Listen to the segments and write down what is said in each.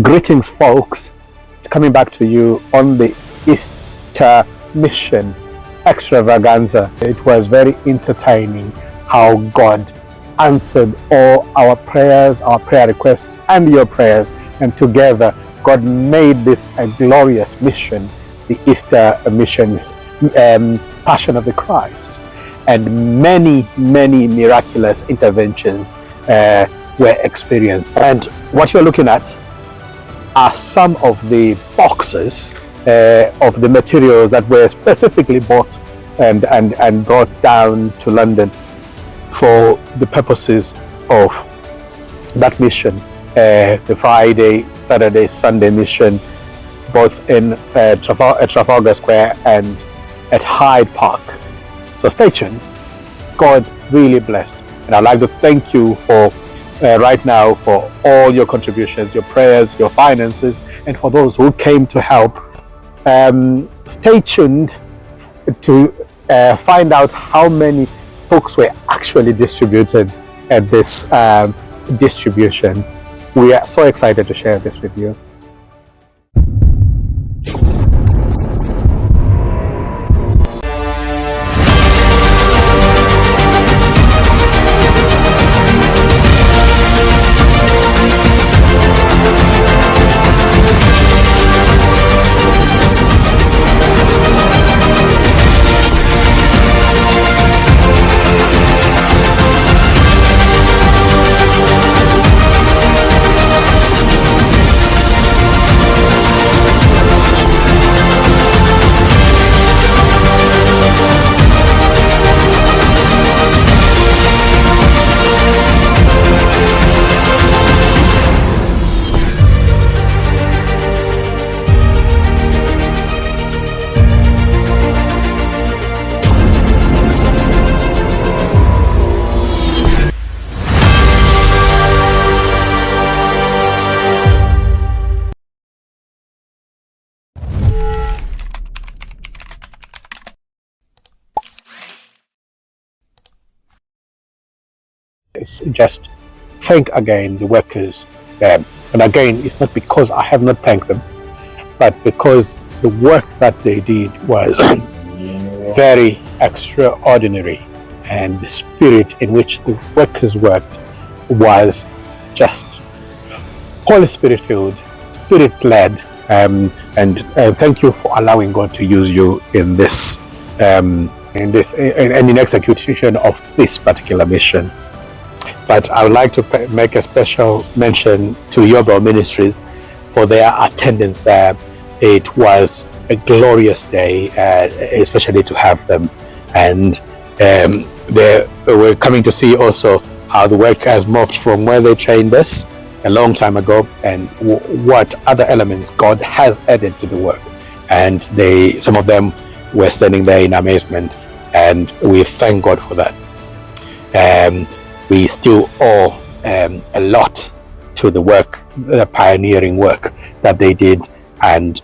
Greetings, folks. Coming back to you on the Easter mission extravaganza. It was very entertaining how God answered all our prayers, our prayer requests, and your prayers. And together, God made this a glorious mission, the Easter mission, Passion of the Christ. And many, many miraculous interventions were experienced. And what you're looking at are some of the boxes of the materials that were specifically bought and brought down to London for the purposes of that mission, the Friday, Saturday, Sunday mission, both in Trafalgar Square and at Hyde Park. So stay tuned. God really blessed. And I'd like to thank you for right now for all your contributions, your prayers, your finances, and for those who came to help. Stay tuned to find out how many books were actually distributed at this distribution. We are so excited to share this with you. Just thank again the workers, and again, it's not because I have not thanked them, but because the work that they did was very extraordinary, and the spirit in which the workers worked was just Holy Spirit filled, Spirit led, and thank you for allowing God to use you in this and in execution of this particular mission. But I would like to make a special mention to Loud Ministries for their attendance there. It was a glorious day, especially to have them. And they were coming to see also how the work has moved from where they trained us a long time ago, and what other elements God has added to the work. And some of them were standing there in amazement, and we thank God for that. We still owe a lot to the work, the pioneering work that they did, and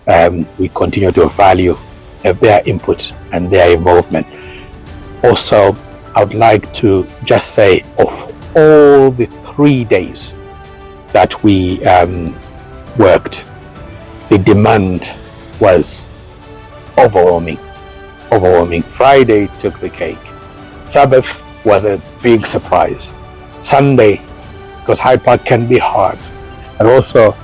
we continue to value their input and their involvement. Also, I would like to just say, of all the 3 days that we worked, the demand was overwhelming. Friday took the cake. Sabbath was a big surprise. Sunday, because Hyde Park can be hard. And also,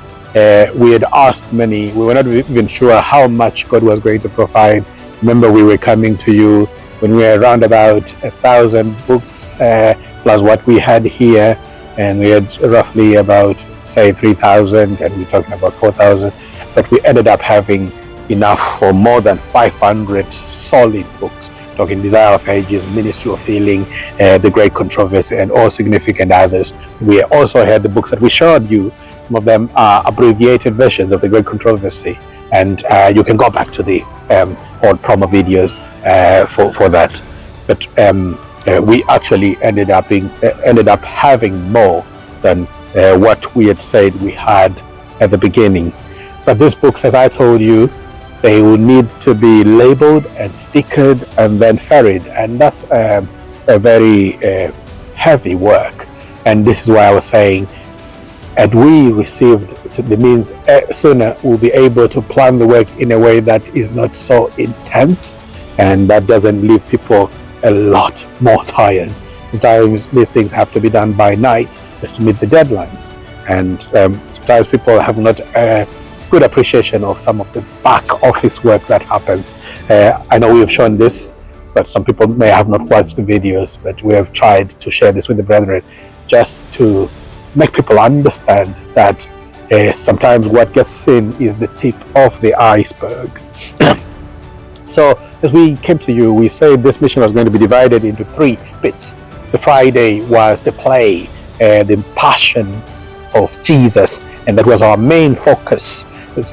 we had asked many, we were not even sure how much God was going to provide. Remember, we were coming to you when we were around about 1,000 books, plus what we had here, and we had roughly about, say, 3,000, and we're talking about 4,000. But we ended up having enough for more than 500 solid books. Talking Desire of Ages, Ministry of Healing, The Great Controversy, and all significant others. We also had the books that we showed you. Some of them are abbreviated versions of The Great Controversy, and you can go back to the old promo videos for that. But we actually ended up having more than what we had said we had at the beginning. But these books, as I told you, they will need to be labeled and stickered and then ferried, and that's a very heavy work. And this is why I was saying and we received, so that means sooner we'll be able to plan the work in a way that is not so intense and that doesn't leave people a lot more tired. Sometimes these things have to be done by night just to meet the deadlines, and sometimes people have not a good appreciation of some of the back office work that happens. I know we have shown this, but some people may have not watched the videos, but we have tried to share this with the brethren just to make people understand that sometimes what gets seen is the tip of the iceberg. So as we came to you, we said this mission was going to be divided into 3 bits. The Friday was the play, the passion of Jesus, and that was our main focus.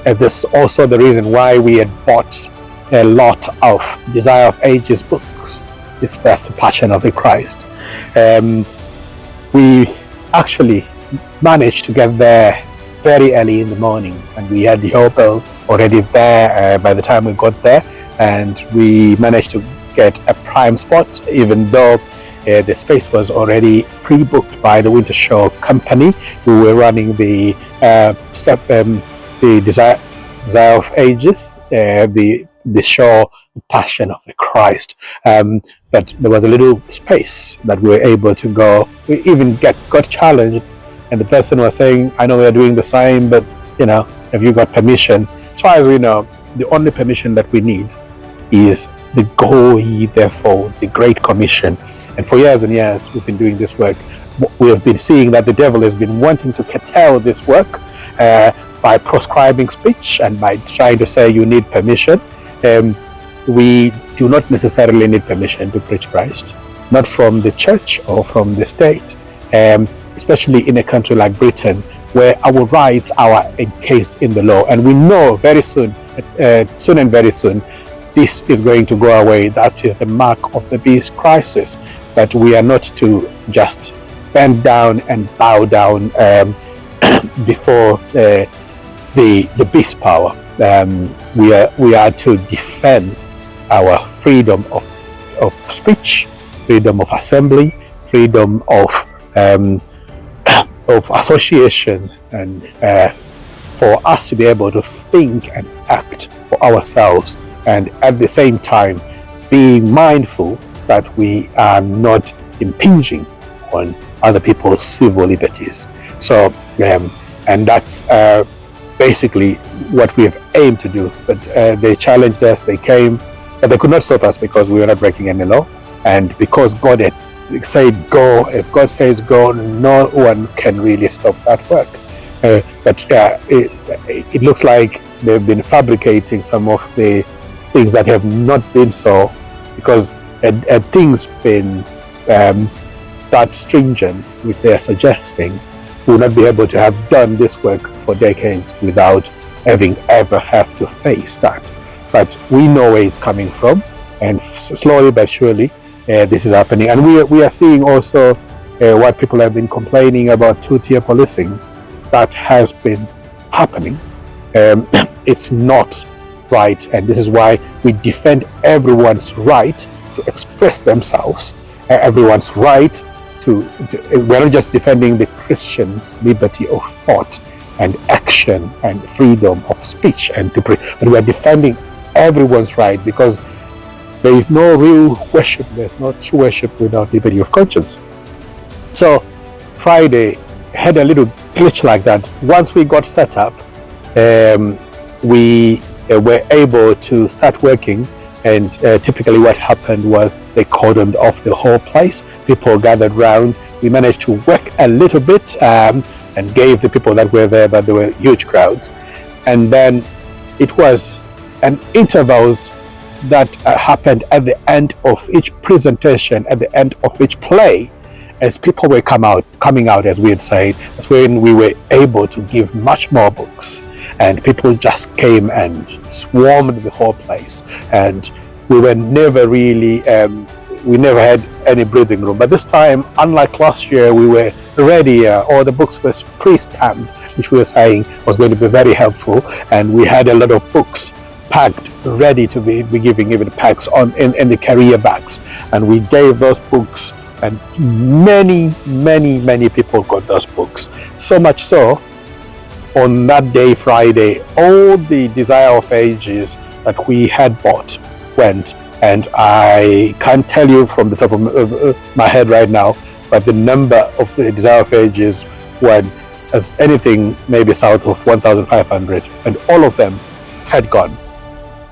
And this is also the reason why we had bought a lot of Desire of Ages books. That's the passion of the Christ. We actually managed to get there very early in the morning, and we had the hotel already there by the time we got there, and we managed to get a prime spot, even though the space was already pre-booked by the Winter Show company who were running the Desire of Ages, the show, the Passion of the Christ. But there was a little space that we were able to go. We even got challenged, and the person was saying, I know we are doing the same, but have you got permission? As far as we know, the only permission that we need is the Go Ye Therefore, the Great Commission. And for years and years we've been doing this work. We have been seeing that the devil has been wanting to curtail this work by proscribing speech and by trying to say you need permission. We do not necessarily need permission to preach Christ, not from the church or from the state, especially in a country like Britain, where our rights are encased in the law. And we know very soon, very soon, this is going to go away. That is the mark of the beast crisis. But we are not to just bend down and bow down before the beast power. We are to defend our freedom of speech, freedom of assembly, freedom of association, and for us to be able to think and act for ourselves, and at the same time being mindful that we are not impinging on other people's civil liberties. So, and that's basically what we have aimed to do. But they challenged us, they came, but they could not stop us because we were not breaking any law. And because God had said go, if God says go, no one can really stop that work. But it looks like they've been fabricating some of the things that have not been so, because had things been that stringent, which they are suggesting, we will not be able to have done this work for decades without having ever have to face that. But we know where it's coming from, and slowly but surely this is happening. And we are seeing also what people have been complaining about, 2-tier policing. That has been happening. It's not right, and this is why we defend everyone's right to express themselves, everyone's right to we're not just defending the Christians' liberty of thought and action and freedom of speech and to pray, but we are defending everyone's right, because there is no real worship, there's no true worship without liberty of conscience. So Friday had a little glitch like that. Once we got set up, we were able to start working, and typically what happened was they cordoned off the whole place. People gathered round. We managed to work a little bit and gave the people that were there, but there were huge crowds. And then it was an intervals that happened at the end of each presentation, at the end of each play, as people were coming out, as we had said. That's when we were able to give much more books, and people just came and swarmed the whole place, and we were never really we never had any breathing room. But this time, unlike last year, we were ready, or the books were pre-stamped, which we were saying was going to be very helpful, and we had a lot of books packed, ready to be giving even packs in the carrier bags, and we gave those books and many people got those books. So much so, on that day, Friday, all the Desire of Ages that we had bought went, and I can't tell you from the top of my head right now, but the number of the Desire of Ages went as anything maybe south of 1,500, and all of them had gone.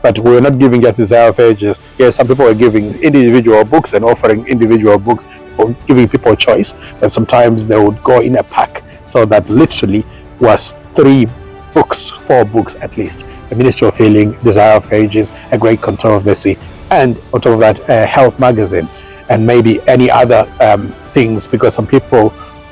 But we were not giving just Desire of Ages. Yes, some people were giving individual books and offering individual books, or giving people choice, and sometimes they would go in a pack, so that literally was 3 books, 4 books at least. The Ministry of Healing, Desire of Ages, A Great Controversy, and on top of that, a health magazine, and maybe any other things, because some people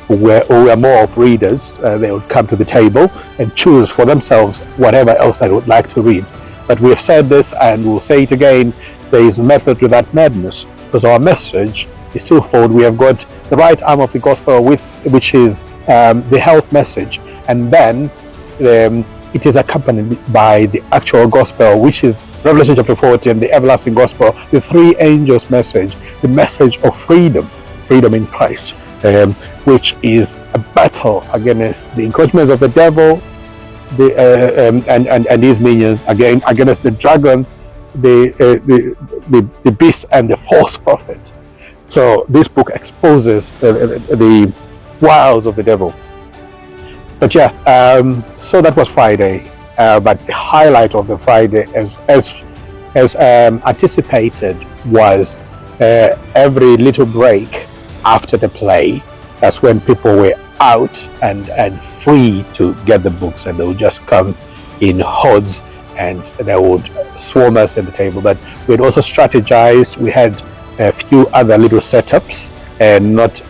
who were more of readers, they would come to the table and choose for themselves whatever else they would like to read. But we have said this, and we'll say it again, there is method to that madness, because our message is twofold. We have got the right arm of the gospel, which is the health message, and then it is accompanied by the actual gospel, which is Revelation chapter 14, the everlasting gospel, the 3 angels message, the message of freedom in Christ, which is a battle against the encroachments of the devil, and his minions, against the dragon, the beast, and the false prophet. So this book exposes the wiles of the devil. But yeah, so that was Friday. But the highlight of the Friday, as anticipated, was every little break after the play. That's when people were out and free to get the books, and they would just come in hordes and they would swarm us at the table. But we had also strategized. We had a few other little setups, and not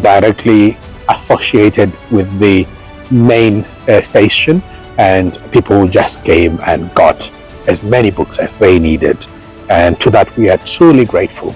directly associated with the main station, and people just came and got as many books as they needed, and to that we are truly grateful.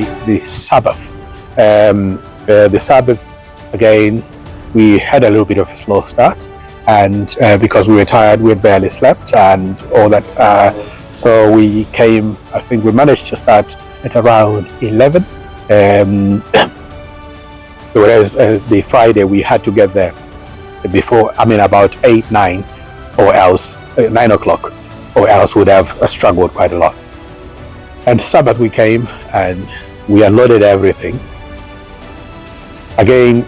Sunday, the Sabbath. The Sabbath, again, we had a little bit of a slow start, and because we were tired, we had barely slept and all that. So we came, I think we managed to start at around 11. Whereas the Friday, we had to get there before, about 8, 9, or else 9 o'clock, or else would have struggled quite a lot. And Sabbath we came and we unloaded everything. Again,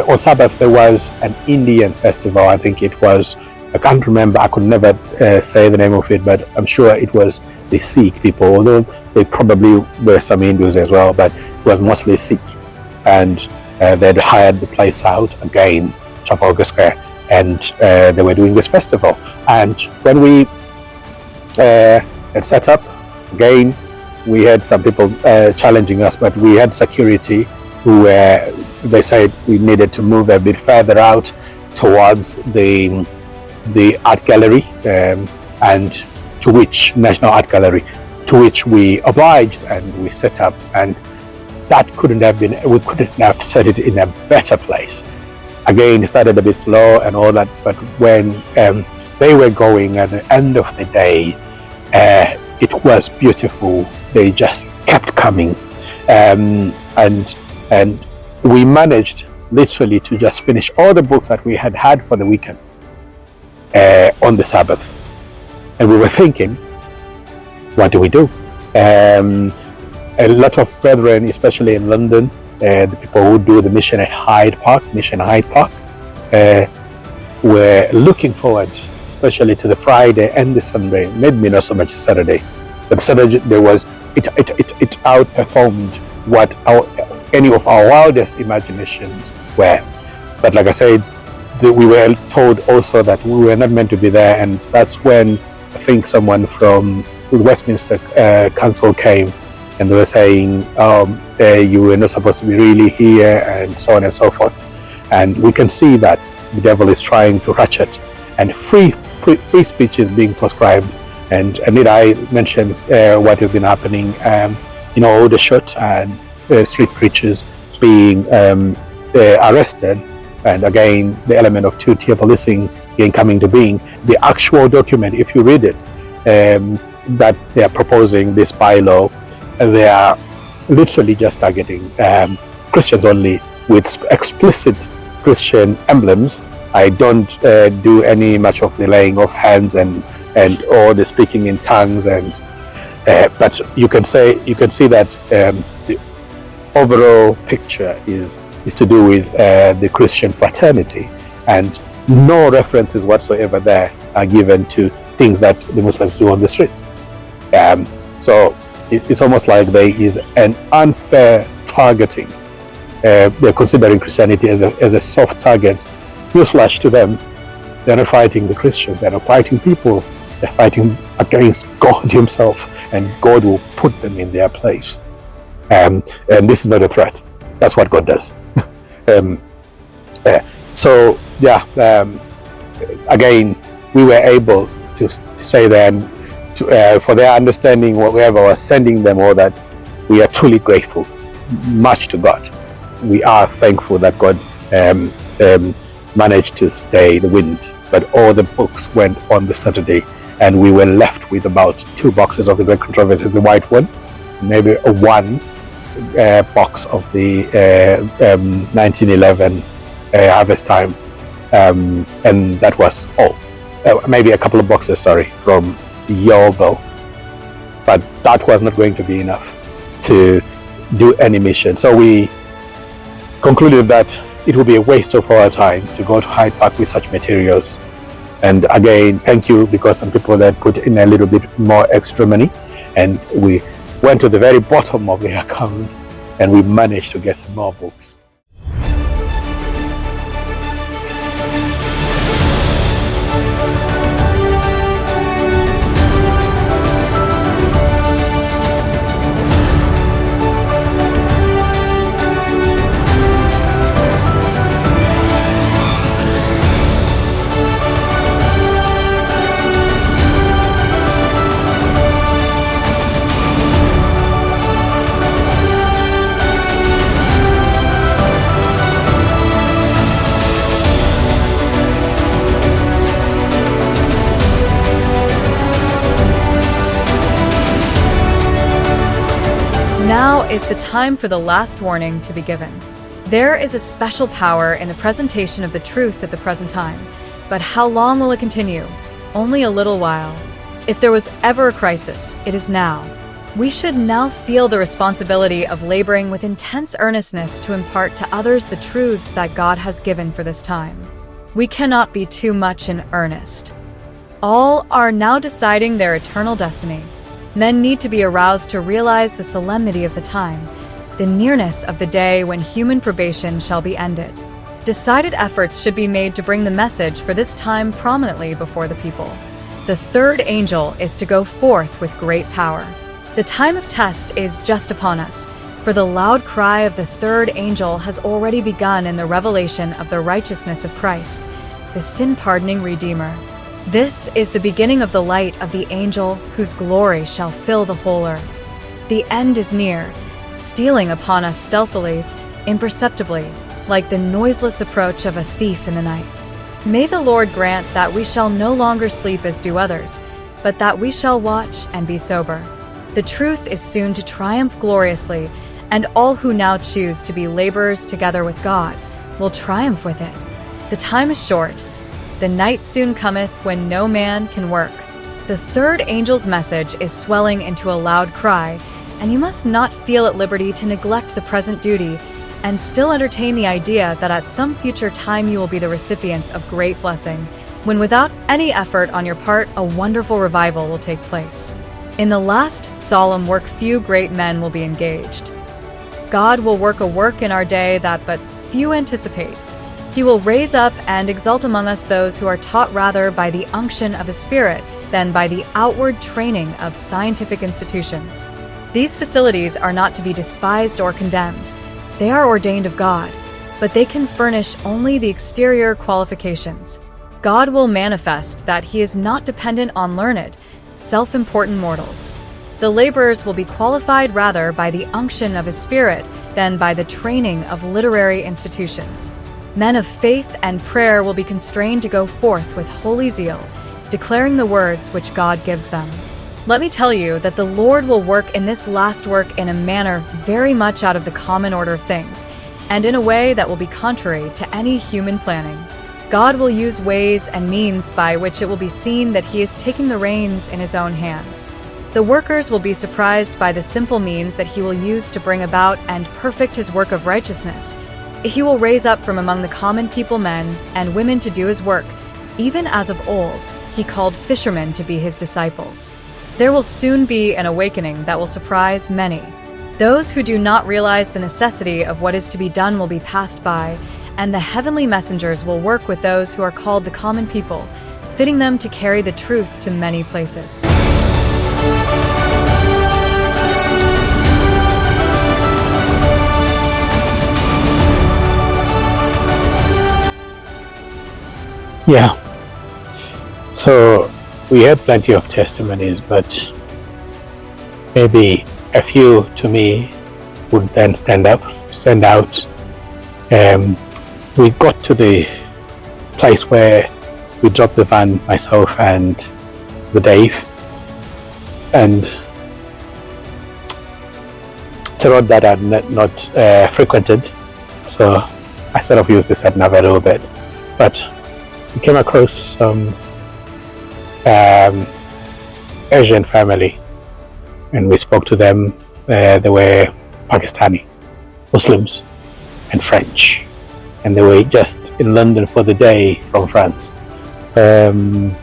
on Sabbath there was an Indian festival. I think it was, I can't remember, I could never say the name of it, but I'm sure it was the Sikh people, although they probably were some Hindus as well, but it was mostly Sikh. And they'd hired the place out, again, Trafalgar Square, and they were doing this festival. And when we had set up, again, we had some people challenging us, but we had security who they said we needed to move a bit further out towards the art gallery, and to which National Art Gallery, to which we obliged and we set up, and that we couldn't have set it in a better place. Again, it started a bit slow and all that, but when they were going at the end of the day, it was beautiful. They just kept coming, and we managed literally to just finish all the books that we had for the weekend on the Sabbath. And we were thinking, what do we do? A lot of brethren, especially in London, the people who do the Mission Hyde Park, were looking forward, especially to the Friday and the Sunday. Maybe not so much the Saturday, but Saturday it outperformed what any of our wildest imaginations were. But like I said, we were told also that we were not meant to be there, and that's when I think someone from the Westminster Council came, and they were saying, you were not supposed to be really here, and so on and so forth. And we can see that the devil is trying to ratchet, and free speech is being prescribed. And Nidai mentions what has been happening, all the shot and street preachers being arrested, and again the element of two-tier policing again coming to being. The actual document, if you read it, that they are proposing this bylaw, they are literally just targeting Christians only with explicit Christian emblems. I don't do any much of the laying of hands and or the speaking in tongues, and but you can see that the overall picture is to do with the Christian fraternity, and no references whatsoever there are given to things that the Muslims do on the streets. So it's almost like there is an unfair targeting. They're considering Christianity as a soft target. Newsflash to them, they're not fighting the Christians, they're not fighting people, they're fighting against God himself, and God will put them in their place. And this is not a threat. That's what God does. Again, we were able to say that, and for their understanding, whoever was sending them all that, we are truly grateful, much to God. We are thankful that God managed to stay the wind, but all the books went on the Saturday, and we were left with about 2 boxes of the Great Controversy, the white one, maybe one box of the 1911 Harvest Time, and that was all. Maybe a couple of boxes, from Yeovil, but that was not going to be enough to do any mission. So we concluded that it would be a waste of our time to go to Hyde Park with such materials. And again, thank you, because some people had put in a little bit more extra money, and we went to the very bottom of the account and we managed to get some more books. is the time for the last warning to be given. There is a special power in the presentation of the truth at the present time, but how long will it continue? Only a little while. If there was ever a crisis, it is now. We should now feel the responsibility of laboring with intense earnestness to impart to others the truths that God has given for this time. We cannot be too much in earnest. All are now deciding their eternal destiny. Men need to be aroused to realize the solemnity of the time, the nearness of the day when human probation shall be ended. Decided efforts should be made to bring the message for this time prominently before the people. The third angel is to go forth with great power. The time of test is just upon us, for the loud cry of the third angel has already begun in the revelation of the righteousness of Christ, the sin-pardoning Redeemer. This is the beginning of the light of the angel whose glory shall fill the whole earth. The end is near, stealing upon us stealthily, imperceptibly, like the noiseless approach of a thief in the night. May the Lord grant that we shall no longer sleep as do others, but that we shall watch and be sober. The truth is soon to triumph gloriously, and all who now choose to be laborers together with God will triumph with it. The time is short. The night soon cometh when no man can work. The third angel's message is swelling into a loud cry, and you must not feel at liberty to neglect the present duty and still entertain the idea that at some future time you will be the recipients of great blessing, when without any effort on your part, a wonderful revival will take place. In the last solemn work, few great men will be engaged. God will work a work in our day that but few anticipate. He will raise up and exalt among us those who are taught rather by the unction of His Spirit than by the outward training of scientific institutions. These facilities are not to be despised or condemned. They are ordained of God, but they can furnish only the exterior qualifications. God will manifest that He is not dependent on learned, self-important mortals. The laborers will be qualified rather by the unction of His Spirit than by the training of literary institutions. Men of faith and prayer will be constrained to go forth with holy zeal, declaring the words which God gives them. Let me tell you that the Lord will work in this last work in a manner very much out of the common order of things, and in a way that will be contrary to any human planning. God will use ways and means by which it will be seen that He is taking the reins in His own hands. The workers will be surprised by the simple means that He will use to bring about and perfect His work of righteousness. He will raise up from among the common people men and women to do His work, even as of old He called fishermen to be His disciples. There will soon be an awakening that will surprise many. Those who do not realize the necessity of what is to be done will be passed by, and the heavenly messengers will work with those who are called the common people, fitting them to carry the truth to many places. Yeah. So we had plenty of testimonies, but maybe a few to me would then stand out. We got to the place where we dropped the van, myself and the Dave, and it's a road that I'd not frequented, so I sort of used this at Nav a little bit, but we came across some Asian family, and we spoke to them. They were Pakistani Muslims and French, and they were just in London for the day from France. And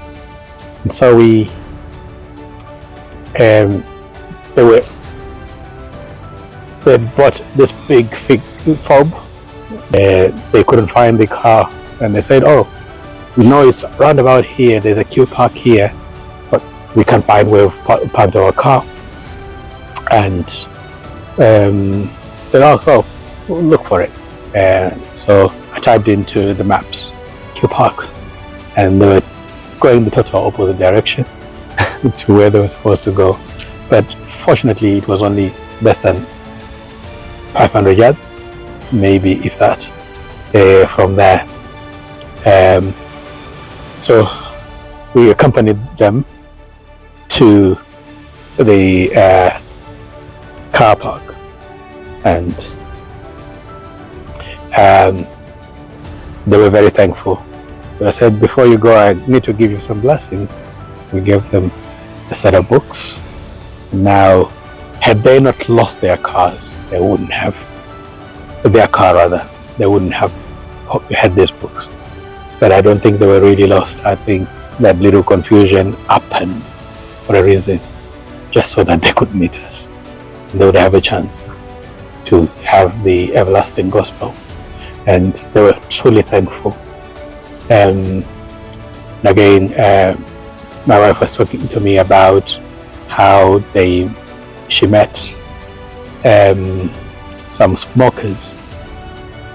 so we they brought this big fob. They couldn't find the car, and they said, "Oh, we know it's round about here. There's a queue park here, but we can't find where we've parked our car." And said, "Oh, so we'll look for it." So I typed into the maps, queue parks, and they were going the total opposite direction to where they were supposed to go. But fortunately, it was only less than 500 yards, maybe if that, from there. So we accompanied them to the car park, and they were very thankful. But I said, before you go, I need to give you some blessings. We gave them a set of books. Now, had they not lost their cars, they wouldn't have, their car rather, they wouldn't have had these books. But I don't think they were really lost. I think that little confusion happened for a reason, just so that they could meet us. They would have a chance to have the everlasting gospel. And they were truly thankful. Again, my wife was talking to me about how she met some smokers.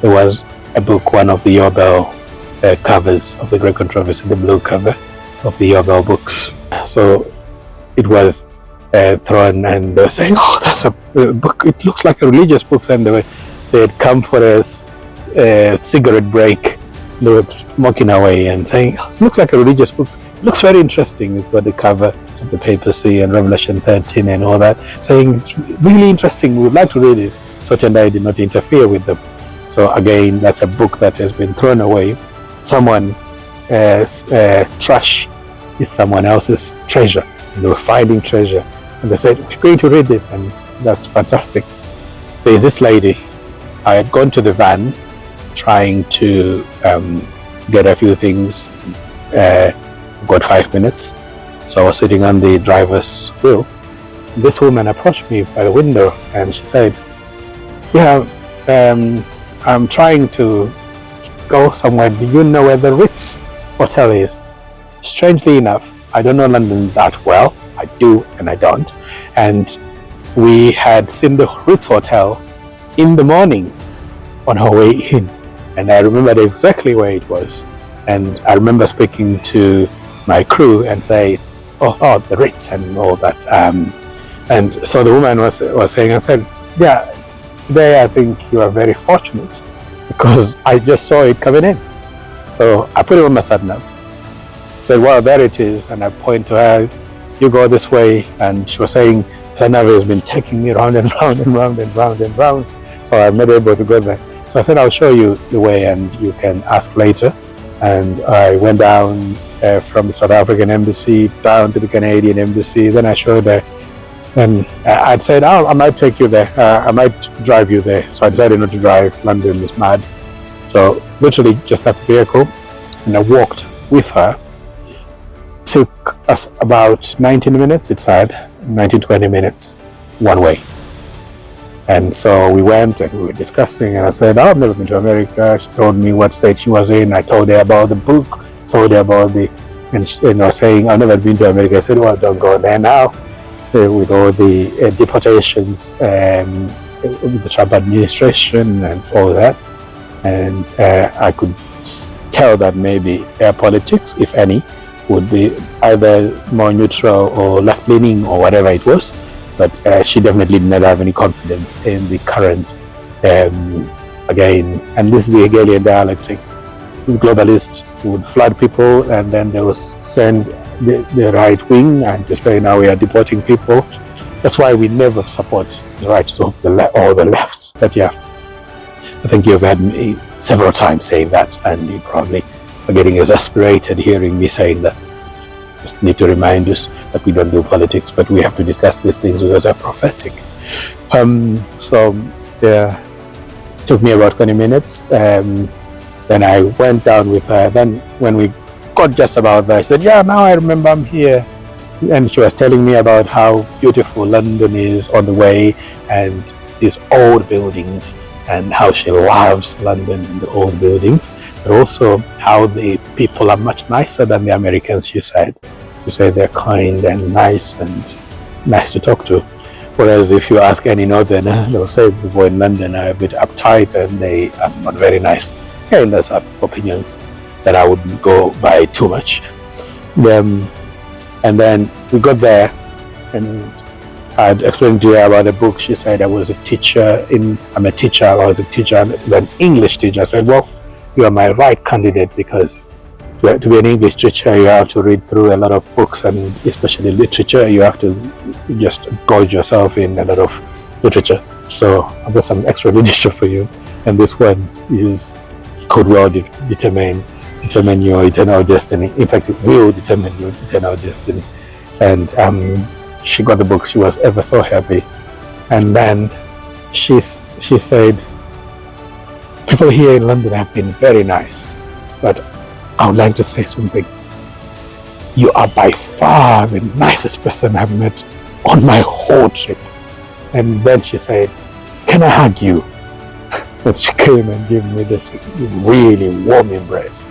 There was a book, one of the Yobel covers of the Great Controversy, the blue cover of the Yobel books. So it was thrown, and they were saying, "Oh, that's a book. It looks like a religious book." And they had come for a cigarette break. They were smoking away and saying, "Oh, it looks like a religious book. It looks very interesting. It's got the cover of the papacy and Revelation 13 and all that." Saying, "It's really interesting. We would like to read it." So Tendai did not interfere with them. So again, that's a book that has been thrown away. Someone trash is someone else's treasure. They were finding treasure, and they said, "We're going to read it," and that's fantastic. There's this lady. I had gone to the van trying to get a few things. Got 5 minutes, so I was sitting on the driver's wheel. This woman approached me by the window, and she said, "Yeah, I'm trying to go somewhere. Do you know where the Ritz Hotel is?" Strangely enough, I don't know London that well. I do and I don't. And we had seen the Ritz Hotel in the morning on our way in. And I remembered exactly where it was. And I remember speaking to my crew and say, oh, the Ritz and all that. And so the woman was saying, I said, "Yeah, today I think you are very fortunate because I just saw it coming in." So I put it on my sat-nav. Said, "Well, there it is." And I point to her, "You go this way." And she was saying, "Sat-nav has been taking me round and round and round and round and round." So I'm not able to go there. So I said, "I'll show you the way and you can ask later." And I went down from the South African embassy down to the Canadian embassy. Then I showed her, and I'd said, "Oh, I might take you there. I might drive you there." So I decided not to drive. London is mad. So literally just left the vehicle and I walked with her. Took us about 19 minutes, it said, 19-20 minutes one way. And so we went and we were discussing, and I said, "Oh, I've never been to America." She told me what state she was in. I told her about the book, told her about and she, saying, "I've never been to America." I said, "Well, don't go there now with all the deportations with the Trump administration and all that." And I could tell that maybe politics, if any, would be either more neutral or left-leaning or whatever it was. But she definitely did not have any confidence in the current, again, and this is the Hegelian dialectic. The globalists would flood people, and then they would send the right wing and to say, "Now we are deporting people." That's why we never support the rights of or the lefts. But yeah, I think you've had me several times saying that, and you probably are getting exasperated hearing me saying that. Just need to remind us that we don't do politics, but we have to discuss these things because they're prophetic. So yeah, it took me about 20 minutes. Then I went down with her. Then when we got just about there, I said, "Yeah, now I remember I'm here." And she was telling me about how beautiful London is on the way and these old buildings, and how she loves London and the old buildings, but also how the people are much nicer than the Americans, she said. She said they're kind and nice to talk to. Whereas if you ask any northerner, they'll say people in London are a bit uptight and they are not very nice. And those are opinions that I wouldn't go by too much. And then we got there, and I'd explained to her about the book. She said I was a teacher. I'm a teacher. I was a teacher, an English teacher. I said, "Well, you are my right candidate, because to be an English teacher, you have to read through a lot of books, and especially literature. You have to just gorge yourself in a lot of literature. So I've got some extra literature for you, and this one is could well determine your eternal destiny. In fact, it will determine your eternal destiny. And she got the book. She was ever so happy. And then she said, people here in London have been very nice, but I would like to say something. You are by far the nicest person I've met on my whole trip. And then she said, can I hug you? And she came and gave me this really warm embrace.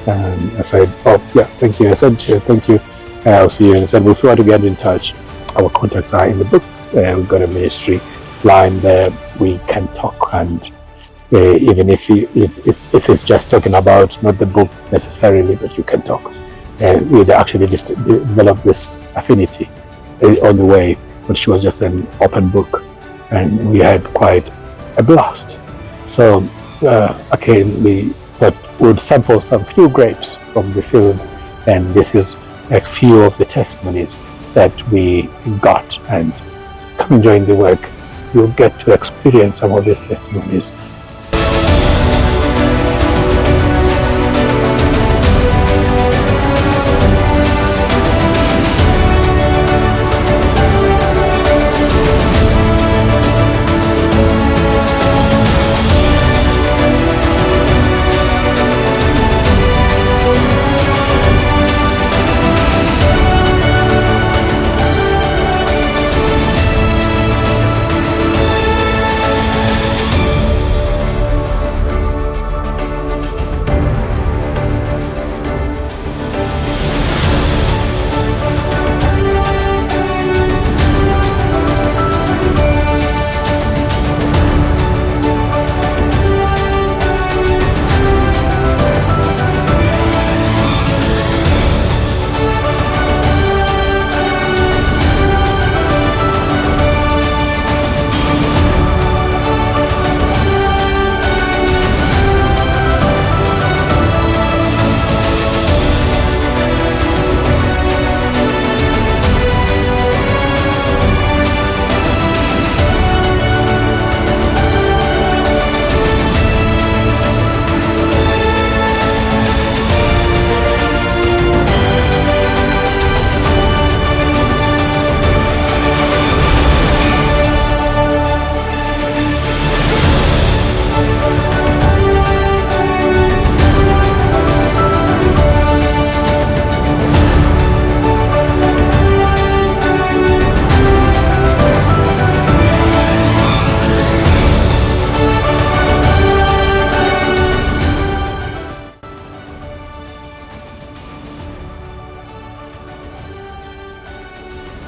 And I said, oh yeah, thank you. I said, sure, thank you. I'll see you. And I said, well, if you want to get in touch, our contacts are in the book. We've got a ministry line there. We can talk, and even if it's just talking about not the book necessarily, but you can talk. We actually just developed this affinity on the way, but she was just an open book, and we had quite a blast. So again, we thought we'd sample some few grapes from the field, and this is a few of the testimonies that we got. And come and join the work. You'll get to experience some of these testimonies.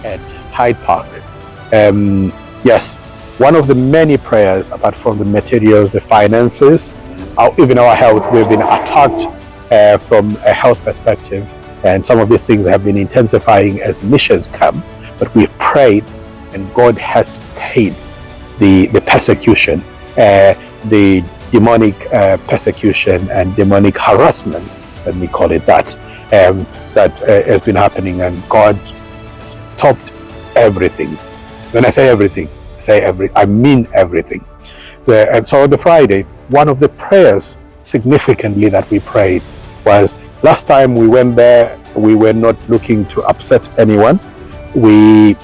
At Hyde Park. Yes, one of the many prayers, apart from the materials, the finances, even our health, we've been attacked from a health perspective, and some of these things have been intensifying as missions come, but we've prayed and God has stayed the persecution, the demonic persecution and demonic harassment, let me call it that, that has been happening, and God stopped everything. When I say everything, I mean everything. And so on the Friday, one of the prayers significantly that we prayed was, last time we went there, we were not looking to upset anyone. We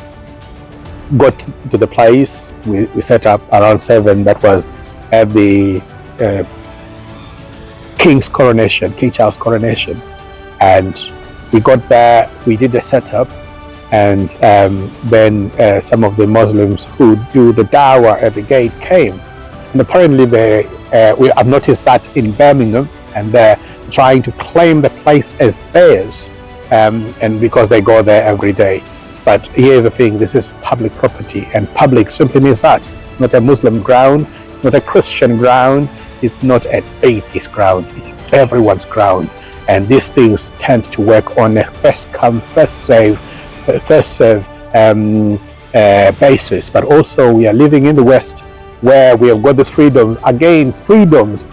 got to the place, we set up around 7, that was at the King Charles coronation. And we got there, we did the setup, and then some of the Muslims who do the dawah at the gate came. And apparently I've noticed that in Birmingham, and they're trying to claim the place as theirs, and because they go there every day. But here's the thing, this is public property, and public simply means that. It's not a Muslim ground, it's not a Christian ground, it's not an atheist ground, it's everyone's ground. And these things tend to work on a first come, first serve basis. But also we are living in the West, where we have got these freedoms, freedoms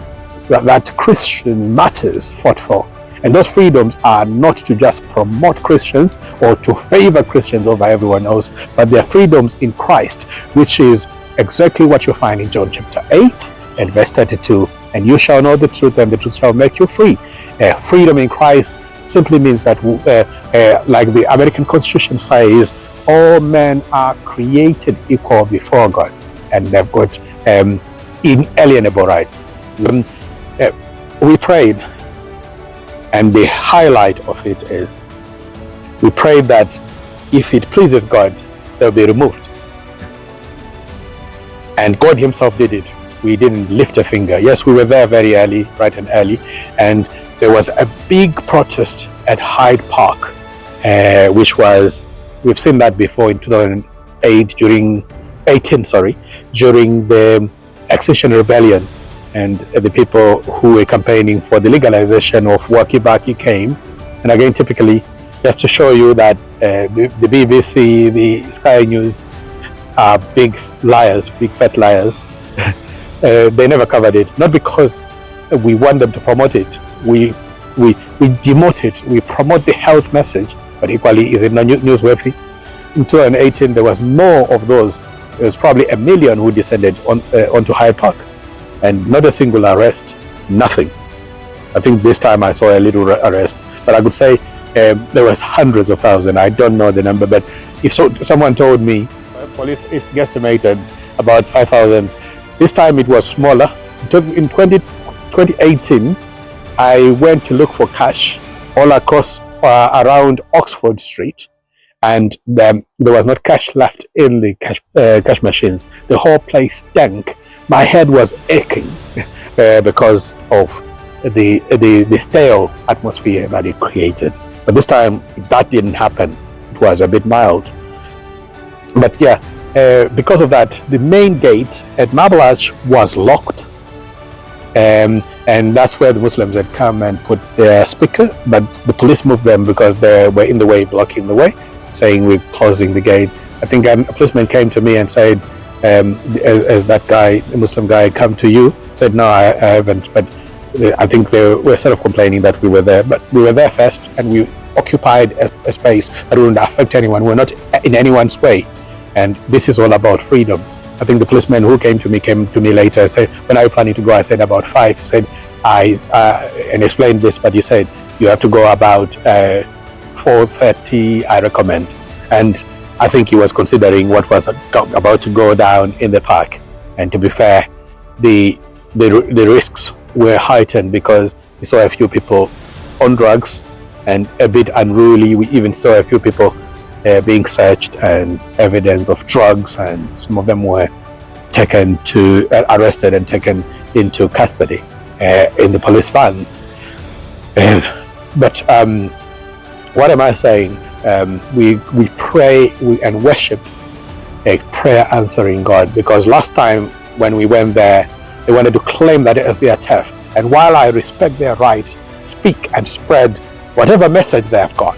that Christian martyrs fought for. And those freedoms are not to just promote Christians or to favor Christians over everyone else, but they are freedoms in Christ, which is exactly what you find in John chapter 8 and verse 32. And you shall know the truth, and the truth shall make you free. Freedom in Christ simply means that, like the American Constitution says, all men are created equal before God, and they've got inalienable rights. We prayed, and the highlight of it is we prayed that if it pleases God, they'll be removed. And God himself did it. We didn't lift a finger. Yes, we were there very early, bright and early, and there was a big protest at Hyde Park, which was, we've seen that before in 2008 during the Accession Rebellion, and the people who were campaigning for the legalization of walkie-talkie came. And again, typically, just to show you that the BBC, the Sky News are big liars, big fat liars. They never covered it, not because we want them to promote it. We demote it. We promote the health message, but equally, is it not newsworthy? In 2018, there was more of those. There was probably 1 million who descended onto Hyde Park, and not a single arrest, nothing. I think this time I saw a little arrest, but I could say there was hundreds of thousands. I don't know the number, but if someone told me, police guesstimated about 5,000. This time it was smaller. In 2018, I went to look for cash all across around Oxford Street, and there was not cash left in the cash machines. The whole place stank. My head was aching because of the stale atmosphere that it created. But this time that didn't happen. It was a bit mild. But yeah, because of that, the main gate at Marble Arch was locked, and that's where the Muslims had come and put their speaker, but the police moved them because they were in the way, blocking the way, saying we're closing the gate. I think a policeman came to me and said, as that guy, the Muslim guy, come to you? Said, no, I haven't, but I think they were sort of complaining that we were there, but we were there first, and we occupied a space that wouldn't affect anyone. We're not in anyone's way. And this is all about freedom. I think the policeman who came to me later and said, when are you planning to go? I said about 5. He said, and explained this, but he said, you have to go about 4:30, I recommend. And I think he was considering what was about to go down in the park. And to be fair, the risks were heightened because we saw a few people on drugs and a bit unruly. We even saw a few people being searched and evidence of drugs, and some of them were arrested and taken into custody in the police vans. But what am I saying? We pray and worship a prayer answering God, because last time when we went there, they wanted to claim that it is their turf. And while I respect their rights, speak and spread whatever message they have got,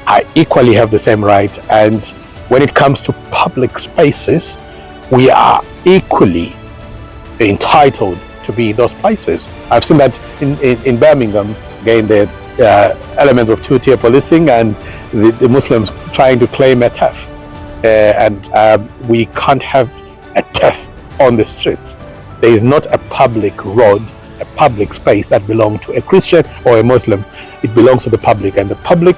I equally have the same right. And when it comes to public spaces, we are equally entitled to be in those places. I've seen that in Birmingham, again, the elements of two-tier policing and the Muslims trying to claim a turf. And we can't have a turf on the streets. There is not a public road, a public space that belongs to a Christian or a Muslim. It belongs to the public, and the public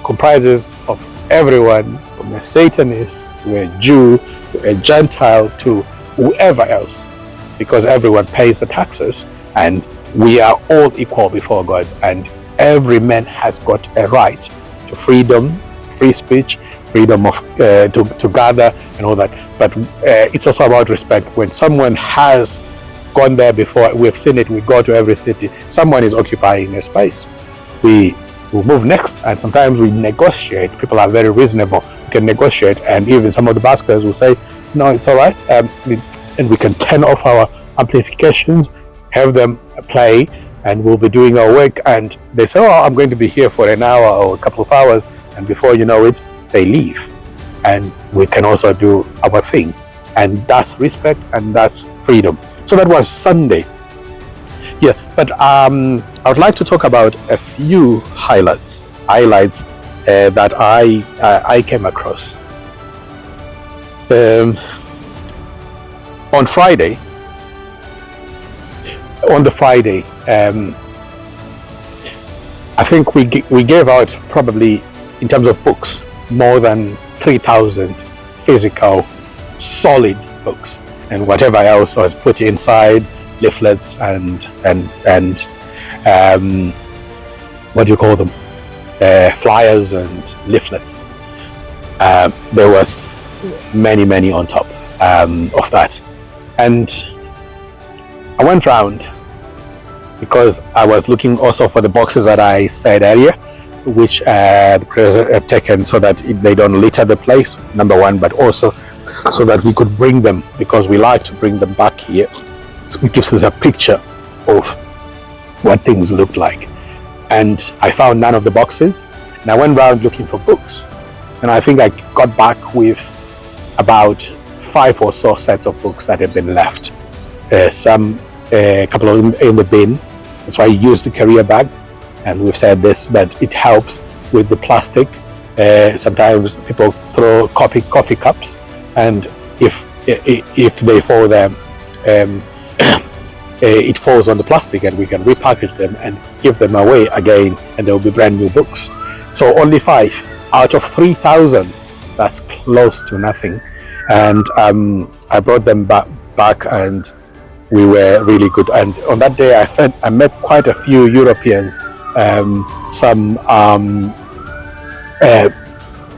comprises of everyone, from a Satanist to a Jew to a Gentile to whoever else, because everyone pays the taxes, and we are all equal before God, and every man has got a right to freedom, free speech, freedom of to gather and all that. But it's also about respect. When someone has gone there before, we've seen it, we go to every city, someone is occupying a space, we will move next, and sometimes we negotiate. People are very reasonable. We can negotiate, and even some of the baskers will say, no, it's all right, and we can turn off our amplifications, have them play, and we'll be doing our work. And they say, oh, I'm going to be here for an hour or a couple of hours, and before you know it, they leave, and we can also do our thing. And that's respect, and that's freedom. So that was Sunday. Yeah, but I would like to talk about a few highlights that I came across. Um, on the Friday, I think we gave out, probably in terms of books, more than 3,000 physical, solid books, and whatever else was put inside, leaflets and what do you call them? Flyers and leaflets. There was many on top of that, and I went round because I was looking also for the boxes that I said earlier, which the prayers have taken so that they don't litter the place, number one, but also so that we could bring them, because we like to bring them back here. So it gives us a picture of what things look like. And I found none of the boxes, and I went around looking for books, and I think I got back with about 5 or so sets of books that had been left. A couple of them in the bin. That's why I used the carrier bag, and we've said this, but it helps with the plastic. Sometimes people throw coffee cups, and if they fall there, it falls on the plastic, and we can repackage them and give them away again, and there will be brand new books. So only 5 out of 3,000. That's close to nothing. And I brought them back, and we were really good. And on that day, I met quite a few Europeans, some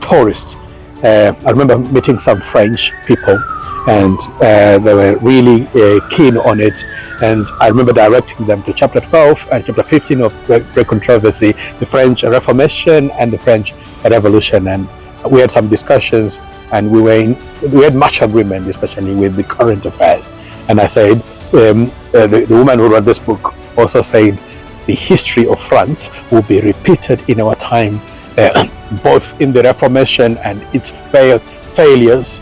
tourists. I remember meeting some French people, and they were really keen on it. And I remember directing them to chapter 12 and chapter 15 of Great Controversy, the French Reformation and the French Revolution. And we had some discussions, and we had much agreement, especially with the current affairs. And I said, the woman who wrote this book also said the history of France will be repeated in our time, both in the Reformation and its failures,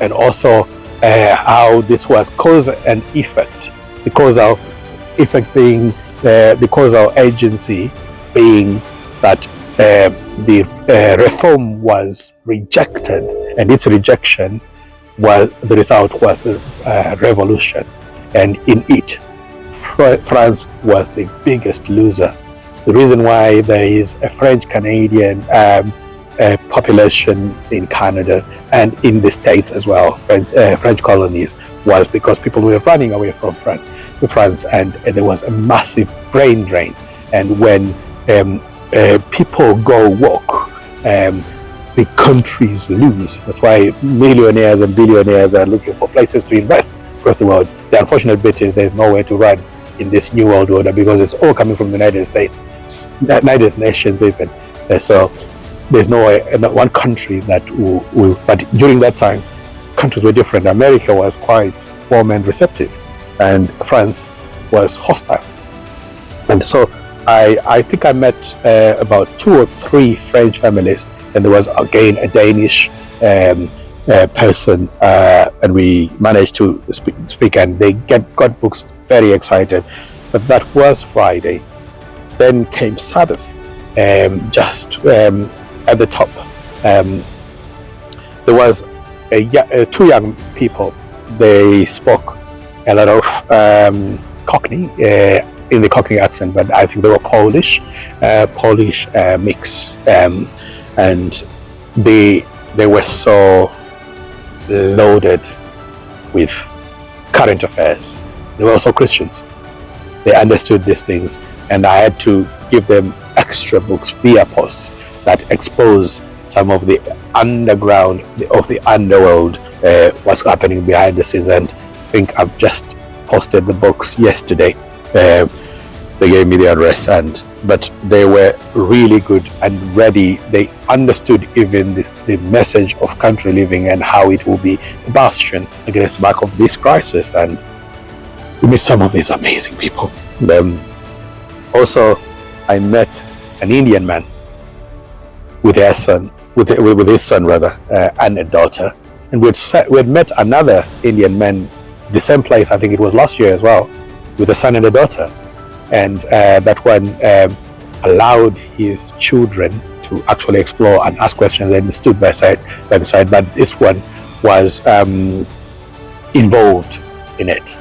and also how this was cause and effect. The causal effect being the causal agency being that the reform was rejected, and its rejection was the result was a revolution, and in it France was the biggest loser. The reason why there is a French-Canadian population in Canada and in the States as well, French colonies, was because people were running away from France, and there was a massive brain drain. And when people go woke, the countries lose. That's why millionaires and billionaires are looking for places to invest across the world. The unfortunate bit is there's nowhere to run in this new world order, because it's all coming from the United States, United Nations even. So there's no one country that will. But during that time, countries were different. America was quite warm and receptive, and France was hostile. And so I think I met about 2 or 3 French families, and there was again a Danish person, and we managed to speak, and they got books, very excited. But that was Friday. Then came Sabbath, just at the top. There was 2 young people. They spoke a lot of Cockney, in the Cockney accent, but I think they were Polish mix, and they were so loaded with current affairs. They were also Christians. They understood these things, and I had to give them extra books via post that expose some of the underground of the underworld, what's happening behind the scenes. And I think I've just posted the books yesterday. They gave me the address, but they were really good and ready. They understood even the message of country living and how it will be a bastion against the back of this crisis. And we met some of these amazing people. Also, I met an Indian man with their son, with his son rather, and a daughter. And we had met another Indian man, the same place, I think it was last year as well, with a son and a daughter. And that one allowed his children to actually explore and ask questions, and stood by the side. But this one was involved in it.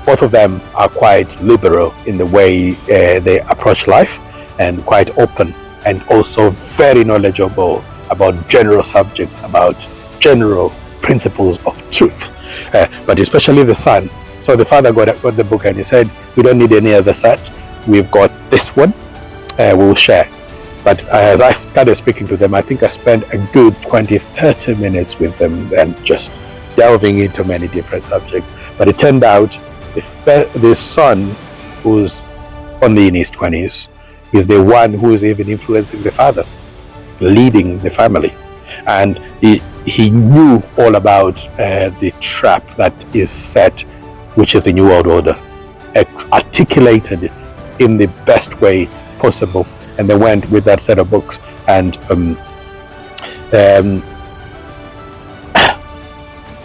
Both of them are quite liberal in the way they approach life, and quite open, and also very knowledgeable about general subjects, about general principles of truth. But especially the son. So the father got the book and he said, we don't need any other set. We've got this one. We will share. But as I started speaking to them, I think I spent a good 20-30 minutes with them and just delving into many different subjects. But it turned out the son, who's only in his 20s, is the one who is even influencing the father, leading the family. And he knew all about the trap that is set, which is the New World Order, articulated it in the best way possible. And they went with that set of books, and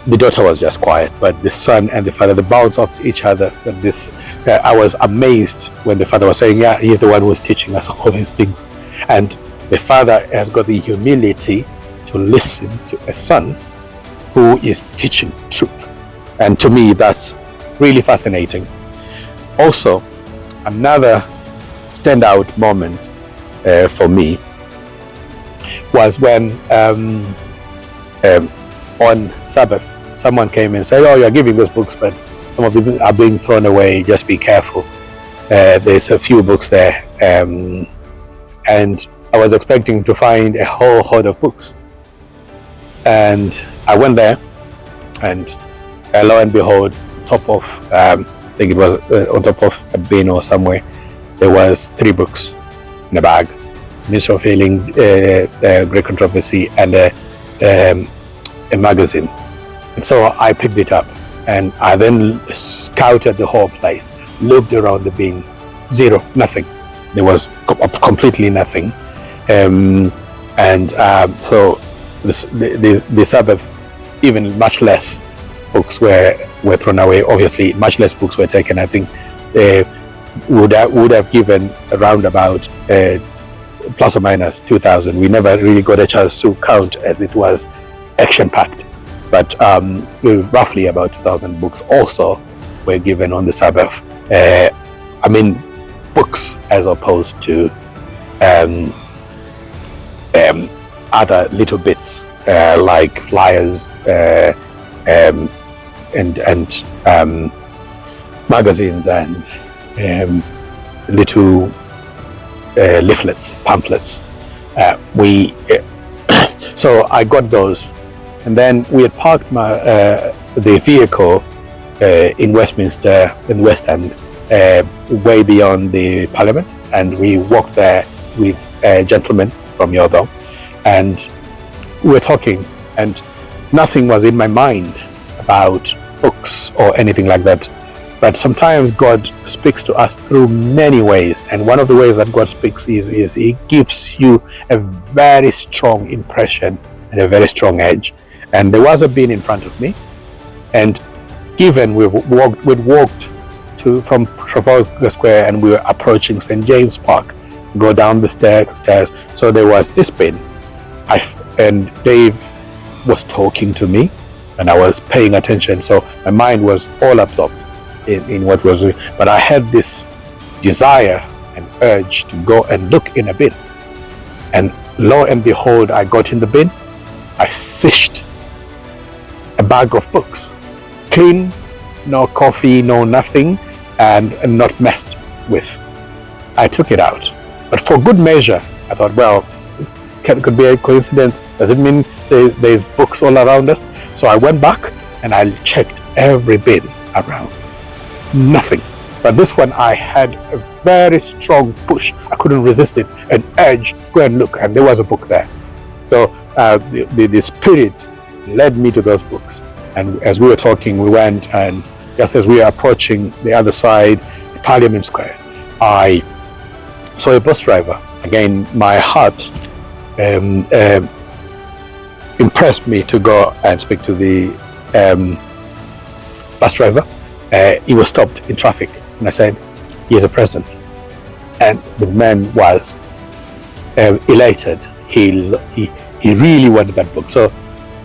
the daughter was just quiet, but the son and the father, they bounced off each other. And I was amazed when the father was saying, yeah, he's the one who's teaching us all these things. And the father has got the humility to listen to a son who is teaching truth. And to me, that's really fascinating. Also, another standout moment for me was when on Sabbath, someone came and said, oh, you're giving those books, but some of them are being thrown away, just be careful. There's a few books there. And I was expecting to find a whole hoard of books. And I went there, and lo and behold, top of, I think it was on top of a bin or somewhere, there was 3 books in a bag: Ministry of Healing, Great Controversy, and a magazine. And so I picked it up, and I then scouted the whole place, looked around the bin, zero, nothing. There was completely nothing. So the Sabbath, even much less books were thrown away. Obviously, much less books were taken. I think would have given around about plus or minus 2,000. We never really got a chance to count, as it was action-packed. But roughly about 2,000 books also were given on the Sabbath. I mean, books as opposed to other little bits like flyers and magazines and little leaflets, pamphlets. So I got those, and then we had parked the vehicle in Westminster, in the West End, way beyond the Parliament, and we walked there with a gentleman from Yobo, and we were talking, and nothing was in my mind about books or anything like that. But sometimes God speaks to us through many ways, and one of the ways that God speaks is He gives you a very strong impression and a very strong edge. And there was a bin in front of me, and given we'd walked from Trafalgar Square, and we were approaching St. James Park, go down the stairs. So there was this bin, and Dave was talking to me, and I was paying attention. So my mind was all absorbed in what was, but I had this desire and urge to go and look in a bin. And lo and behold, I got in the bin. I fished a bag of books, clean, no coffee, no nothing, and not messed with. I took it out, but for good measure, I thought, well, this could be a coincidence. Does it mean there's books all around us? So I went back and I checked every bin around. Nothing. But this one, I had a very strong push. I couldn't resist it. An urge, go and look, and there was a book there. So the Spirit led me to those books. And as we were talking, we went, and just as we were approaching the other side, Parliament Square, I saw a bus driver. Again, my heart impressed me to go and speak to the bus driver. He was stopped in traffic, and I said, he is a present. And the man was elated. He really wanted that book. So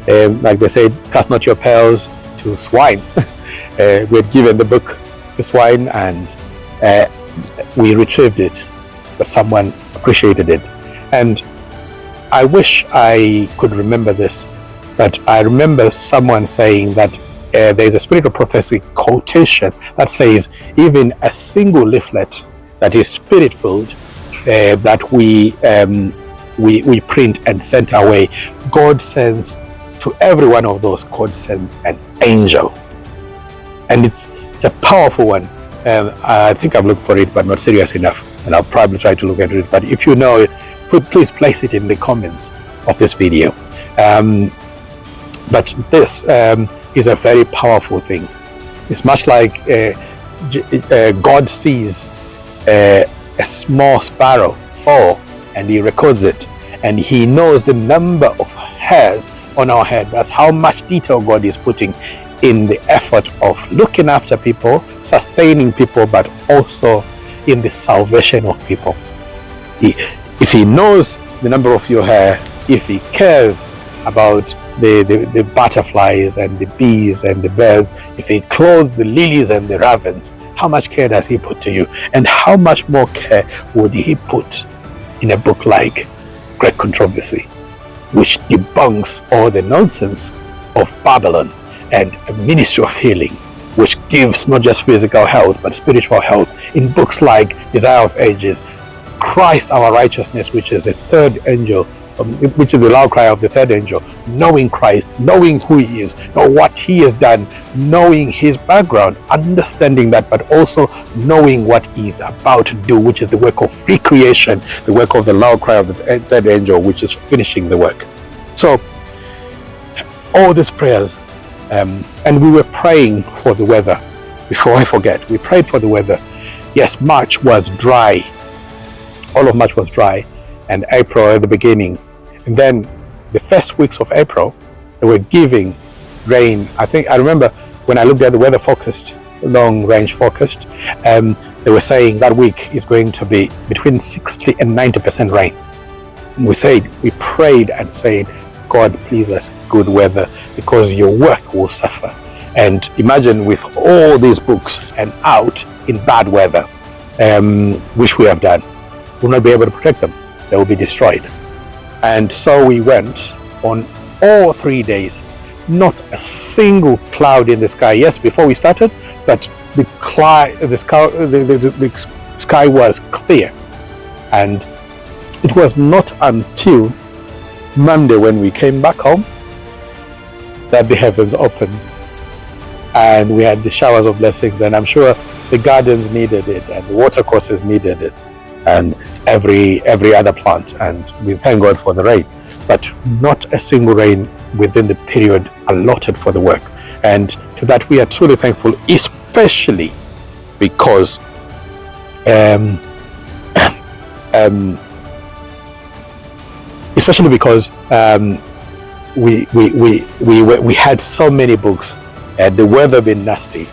Like they said, cast not your pearls to swine. We had given the book to swine, and we retrieved it, but someone appreciated it. And I wish I could remember this, but I remember someone saying that there's a spirit of prophecy quotation that says even a single leaflet that is spirit-filled, that we print and send away, God sends to every one of those, God sends an angel. And it's a powerful one. I think I've looked for it, but not serious enough, and I'll probably try to look at it. But if you know it, please place it in the comments of this video. But this is a very powerful thing. It's much like God sees a small sparrow fall, and he records it, and he knows the number of hairs on our head. That's how much detail God is putting in the effort of looking after people, sustaining people, but also in the salvation of people. If he knows the number of your hair, if he cares about the butterflies and the bees and the birds, if he clothes the lilies and the ravens, how much care does he put to you? And how much more care would he put in a book like Great Controversy, which debunks all the nonsense of Babylon, and a ministry of healing, which gives not just physical health but spiritual health, in books like Desire of Ages, Christ our righteousness, which is the third angel, which is the loud cry of the third angel, knowing Christ, knowing who he is, know what he has done, knowing his background, understanding that, but also knowing what he's about to do, which is the work of recreation, the work of the loud cry of the third angel, which is finishing the work. So all these prayers, and we were praying for the weather. Before I forget, we prayed for the weather. Yes, March was dry. All of March was dry, and April at the beginning. And then the first weeks of April, they were giving rain. I remember when I looked at the weather forecast, long range forecast, they were saying that week is going to be between 60 and 90% rain. And we prayed and said, God, please us good weather, because your work will suffer. And imagine with all these books and out in bad weather, which we have done, we'll not be able to protect them. They will be destroyed. And so we went on all 3 days, not a single cloud in the sky. Yes, before we started, but the sky was clear. And it was not until Monday when we came back home that the heavens opened, and we had the showers of blessings. And I'm sure the gardens needed it, and the watercourses needed it, and every other plant. And we thank God for the rain, but not a single rain within the period allotted for the work. And to that we are truly thankful, especially because we had so many books. Had the weather been nasty,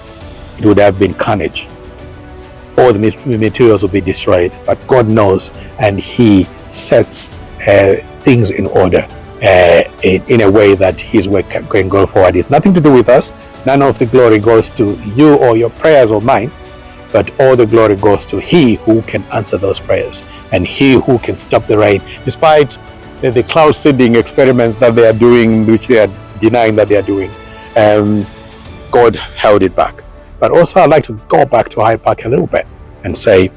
it would have been carnage. All the materials will be destroyed. But God knows, and he sets things in order in a way that his work can go forward. It's nothing to do with us. None of the glory goes to you or your prayers or mine, but all the glory goes to he who can answer those prayers, and he who can stop the rain, despite the cloud seeding experiments that they are doing, which they are denying that they are doing. God held it back. But also I'd like to go back to Hyde Park a little bit and say,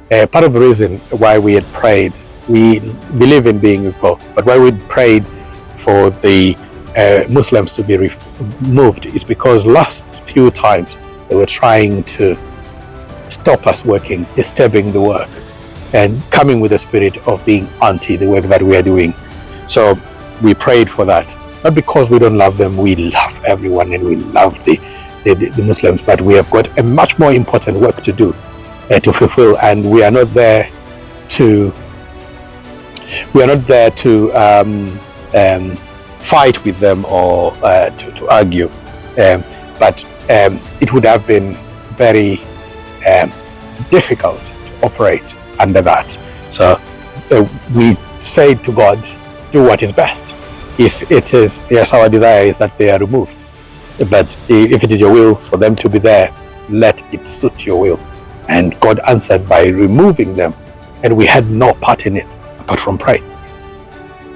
part of the reason why we had prayed, we believe in being equal, but why we prayed for the Muslims to be removed is because last few times they were trying to stop us working, disturbing the work, and coming with a spirit of being anti the work that we are doing. So we prayed for that, not because we don't love them. We love everyone and we love the Muslims, but we have got a much more important work to do, to fulfill, and we are not there to fight with them or to argue, but it would have been very difficult to operate under that. So we said to God, do what is best. if it is, yes, our desire is that they are removed. But if it is your will for them to be there, let it suit your will. And God answered by removing them. And we had no part in it apart from pray.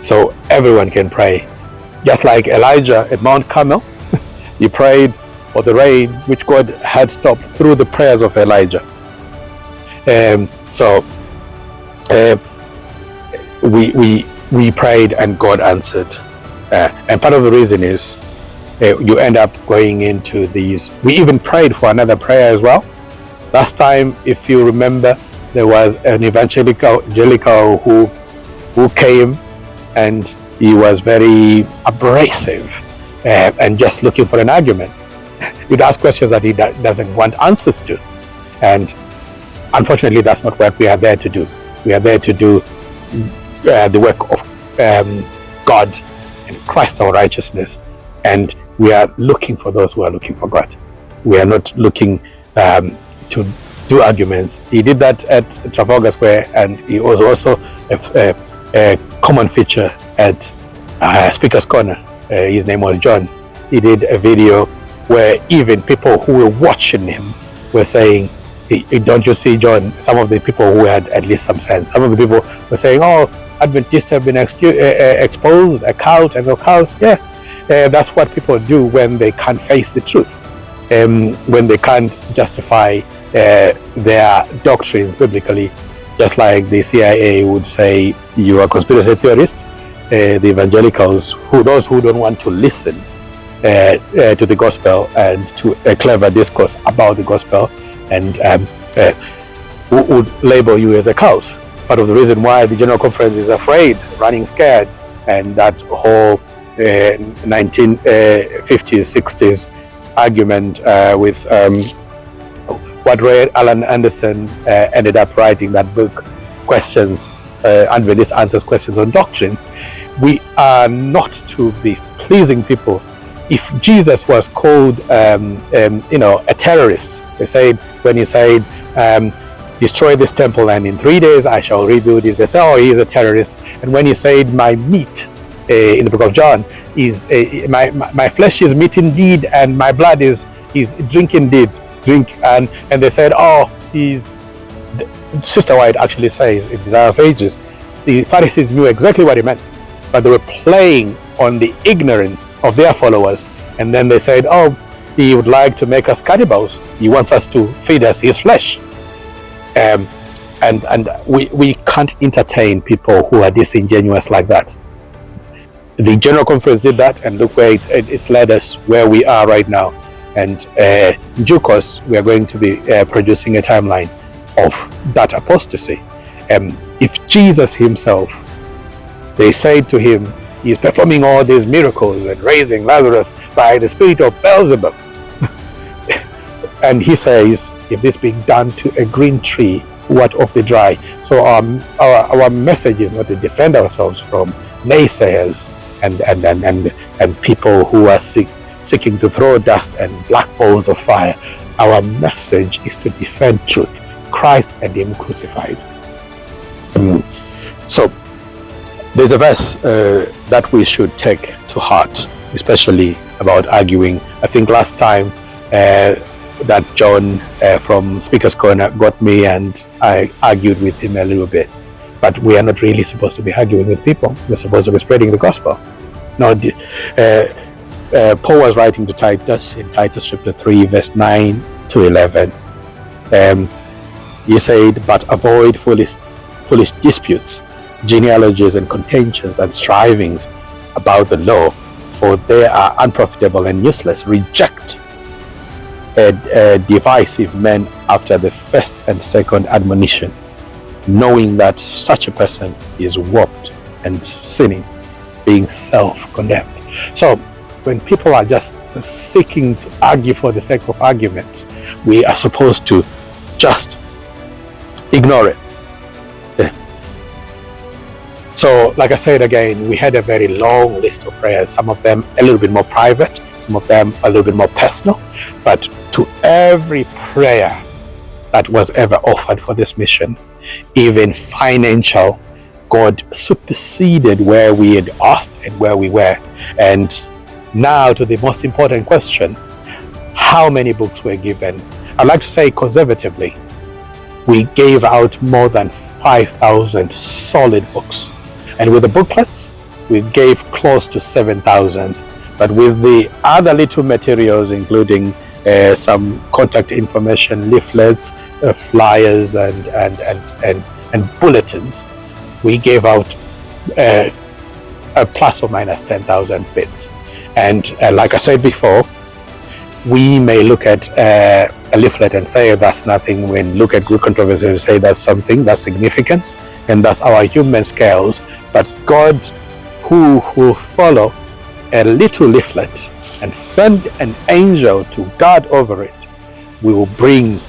So everyone can pray. Just like Elijah at Mount Carmel, he prayed for the rain, which God had stopped through the prayers of Elijah. We prayed and God answered. And part of the reason is you end up going into these. We even prayed for another prayer as well. Last time, if you remember, there was an evangelical who came, and he was very abrasive and just looking for an argument. You'd ask questions that he doesn't want answers to. And unfortunately, that's not what we are there to do. We are there to do the work of God and Christ, our righteousness. And we are looking for those who are looking for God. We are not looking to do arguments. He did that at Trafalgar Square, and he was also a common feature at Speaker's Corner. His name was John. He did a video where even people who were watching him were saying, don't you see, John? Some of the people who had at least some sense. Some of the people were saying, oh, Adventists have been exposed, a cult and a cult. Yeah, that's what people do when they can't face the truth, when they can't justify their doctrines biblically. Just like the CIA would say, you are conspiracy theorists. The evangelicals, those who don't want to listen to the gospel and to a clever discourse about the gospel, and who would label you as a cult. Part of the reason why the General Conference is afraid, running scared, and that whole 1950s, 60s argument with what Ray Alan Anderson ended up writing that book, Questions, Adventist Answers Questions on Doctrines. We are not to be pleasing people. If Jesus was called, a terrorist, they said, when he said, destroy this temple and in 3 days I shall rebuild it, they say, oh, he's a terrorist. And when he said, my meat, in the book of John, is my flesh is meat indeed, and my blood is drink indeed, drink. And they said, oh, Sister White actually says in Desire of Ages, the Pharisees knew exactly what he meant, but they were playing on the ignorance of their followers. And then they said, oh, he would like to make us cannibals. He wants us to feed us his flesh. And we can't entertain people who are disingenuous like that. The General Conference did that, and look where it's led us where we are right now. And in due course, we are going to be producing a timeline of that apostasy. If Jesus himself, they said to him, he's performing all these miracles and raising Lazarus by the spirit of Beelzebub. And he says, if this be done to a green tree, what of the dry? So our message is not to defend ourselves from naysayers and people who are seeking to throw dust and black balls of fire. Our message is to defend truth, Christ and him crucified. So there's a verse that we should take to heart, especially about arguing. I think last time that John from Speaker's Corner got me, and I argued with him a little bit. But we are not really supposed to be arguing with people. We're supposed to be spreading the gospel. Now, Paul was writing to Titus in Titus chapter 3, verse 9 to 11. He said, but avoid foolish disputes, genealogies and contentions and strivings about the law, for they are unprofitable and useless. Reject divisive men after the first and second admonition, knowing that such a person is warped and sinning, being self-condemned. So when people are just seeking to argue for the sake of arguments, we are supposed to just ignore it. So, like I said again, we had a very long list of prayers, some of them a little bit more private, some of them a little bit more personal, but to every prayer that was ever offered for this mission, even financial God superseded where we had asked and where we were. And now to the most important question, how many books were given? I'd like to say conservatively, we gave out more than 5,000 solid books. And with the booklets, we gave close to 7,000. But with the other little materials, including some contact information, leaflets, flyers, and bulletins, we gave out a plus or minus 10,000 bits. And like I said before, we may look at a leaflet and say that's nothing. When look at Greek controversy and say that's something, that's significant, and that's our human scales. But God, who will follow a little leaflet and send an angel to guard over it, will bring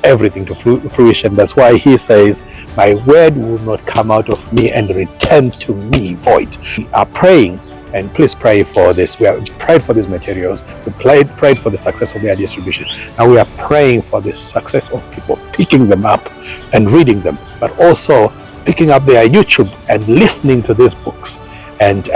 everything to fruition. That's why he says, my word will not come out of me and return to me void. We are praying, and please pray for this. We have prayed for these materials. We prayed for the success of their distribution. Now we are praying for the success of people picking them up and reading them, but also picking up their YouTube and listening to these books and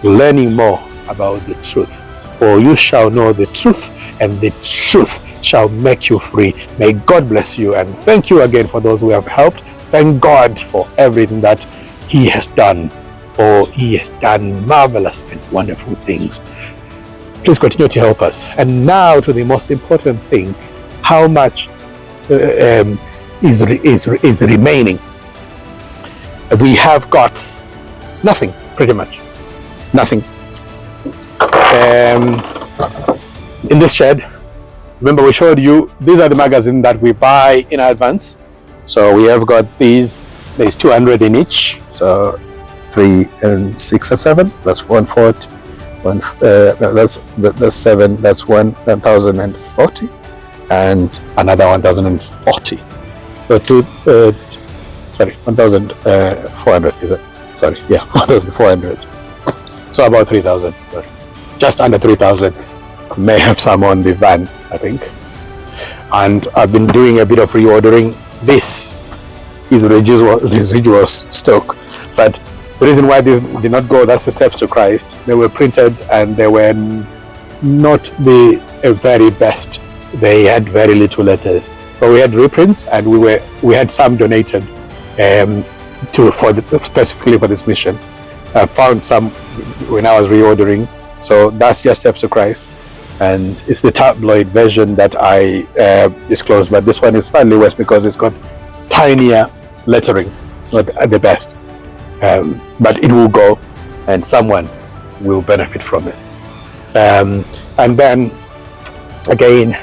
learning more about the truth. For you shall know the truth, and the truth shall make you free. May God bless you, and thank you again for those who have helped. Thank God for everything that He has done, for He has done marvelous and wonderful things. Please continue to help us. And now to the most important thing, how much is remaining? We have got nothing, pretty much nothing. In this shed, remember we showed you, these are the magazines that we buy in advance. So we have got these, there's 200 in each, so 3 and 6 and 7, that's 140, that's 7, that's 1,040, and another 1,040. So 1,400 is it? Sorry, yeah, 1,400. So about 3,000, sorry. Just under 3,000. May have some on the van, I think. And I've been doing a bit of reordering. This is residual stock, but the reason why this did not go, that's the Steps to Christ. They were printed and they were not the very best. They had very little letters, but we had reprints, and we had some donated specifically for this mission. I found some when I was reordering, so that's just Steps to Christ, and it's the tabloid version that I disclosed. But this one is slightly worse because it's got tinier lettering. It's not the best, but it will go, and someone will benefit from it. And then again,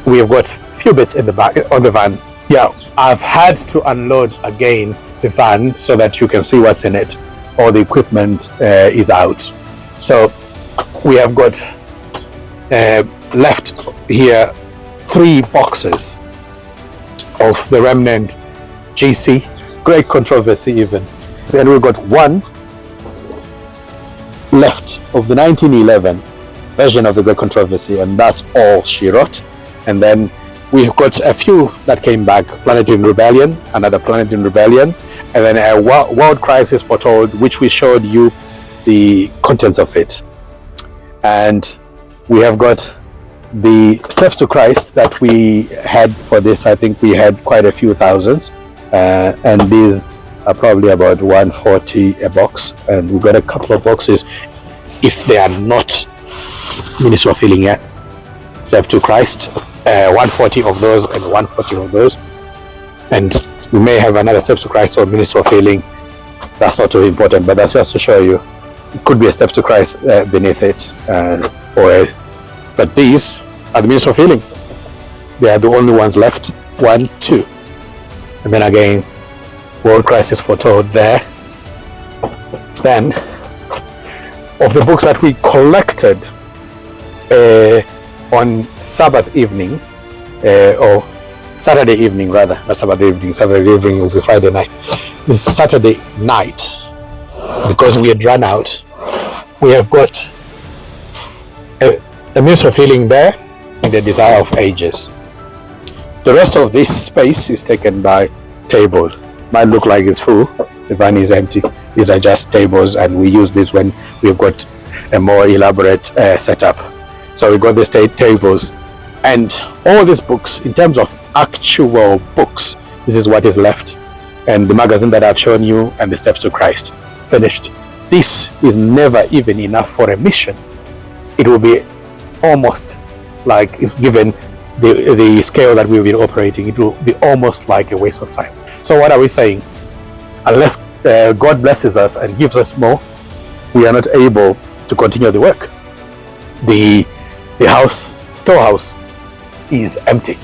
we have got a few bits in the back on the van. Yeah, I've had to unload again the van so that you can see what's in it. All the equipment is out. So we have got left here 3 boxes of the remnant GC, great controversy even. And we've got one left of the 1911 version of the great controversy, and that's all she wrote. And then we've got a few that came back, Planet in Rebellion, another Planet in Rebellion, and then a World Crisis Foretold, which we showed you the contents of it. And we have got the Steps to Christ that we had for this. I think we had quite a few thousands, and these are probably about 140 a box, and we've got a couple of boxes if they are not Ministry of Healing yet. Steps to Christ, 140 of those and 140 of those, and we may have another Steps to Christ or Ministry of Healing. That's not too important, but that's just to show you it could be a Steps to Christ beneath it, but these are the Ministry of Healing. They are the only ones left. 1, 2, and then again World Crisis Foretold there. Then of the books that we collected on Sabbath evening, or Saturday evening rather, not Sabbath evening, Saturday evening will be Friday night. This is Saturday night, because we had run out. We have got a Ministry of Healing there and the Desire of Ages. The rest of this space is taken by tables. Might look like it's full, The van is empty. These are just tables, and we use this when we've got a more elaborate setup. So we got the tables and all these books. In terms of actual books, this is what is left, and the magazine that I've shown you, and the Steps to Christ, finished. This is never even enough for a mission. It will be almost like, if given the scale that we've been operating, it will be almost like a waste of time. So what are we saying? Unless God blesses us and gives us more, we are not able to continue the work. The storehouse is empty,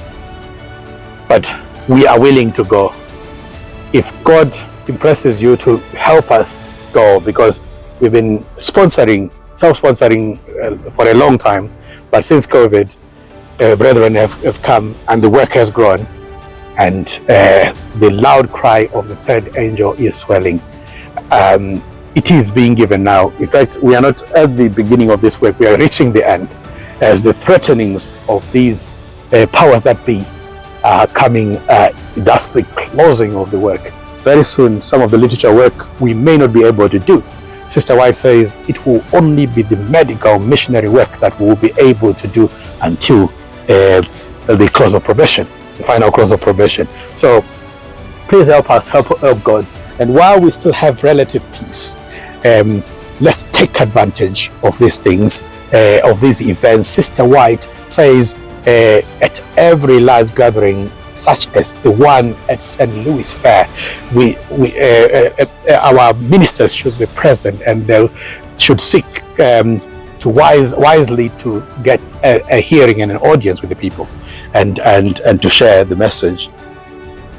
but we are willing to go. If God impresses you to help us go, because we've been self-sponsoring for a long time, but since COVID, brethren have come and the work has grown, and the loud cry of the third angel is swelling. It is being given now. In fact, we are not at the beginning of this work, we are reaching the end, as the threatenings of these powers that be are coming. That's the closing of the work. Very soon, some of the literature work we may not be able to do. Sister White says it will only be the medical missionary work that we will be able to do until the close of probation, the final close of probation. So please help us, help God. And while we still have relative peace, let's take advantage of these things, of these events. Sister White says at every large gathering, such as the one at St. Louis Fair, our ministers should be present, and they should seek to wisely to get a hearing and an audience with the people, and to share the message.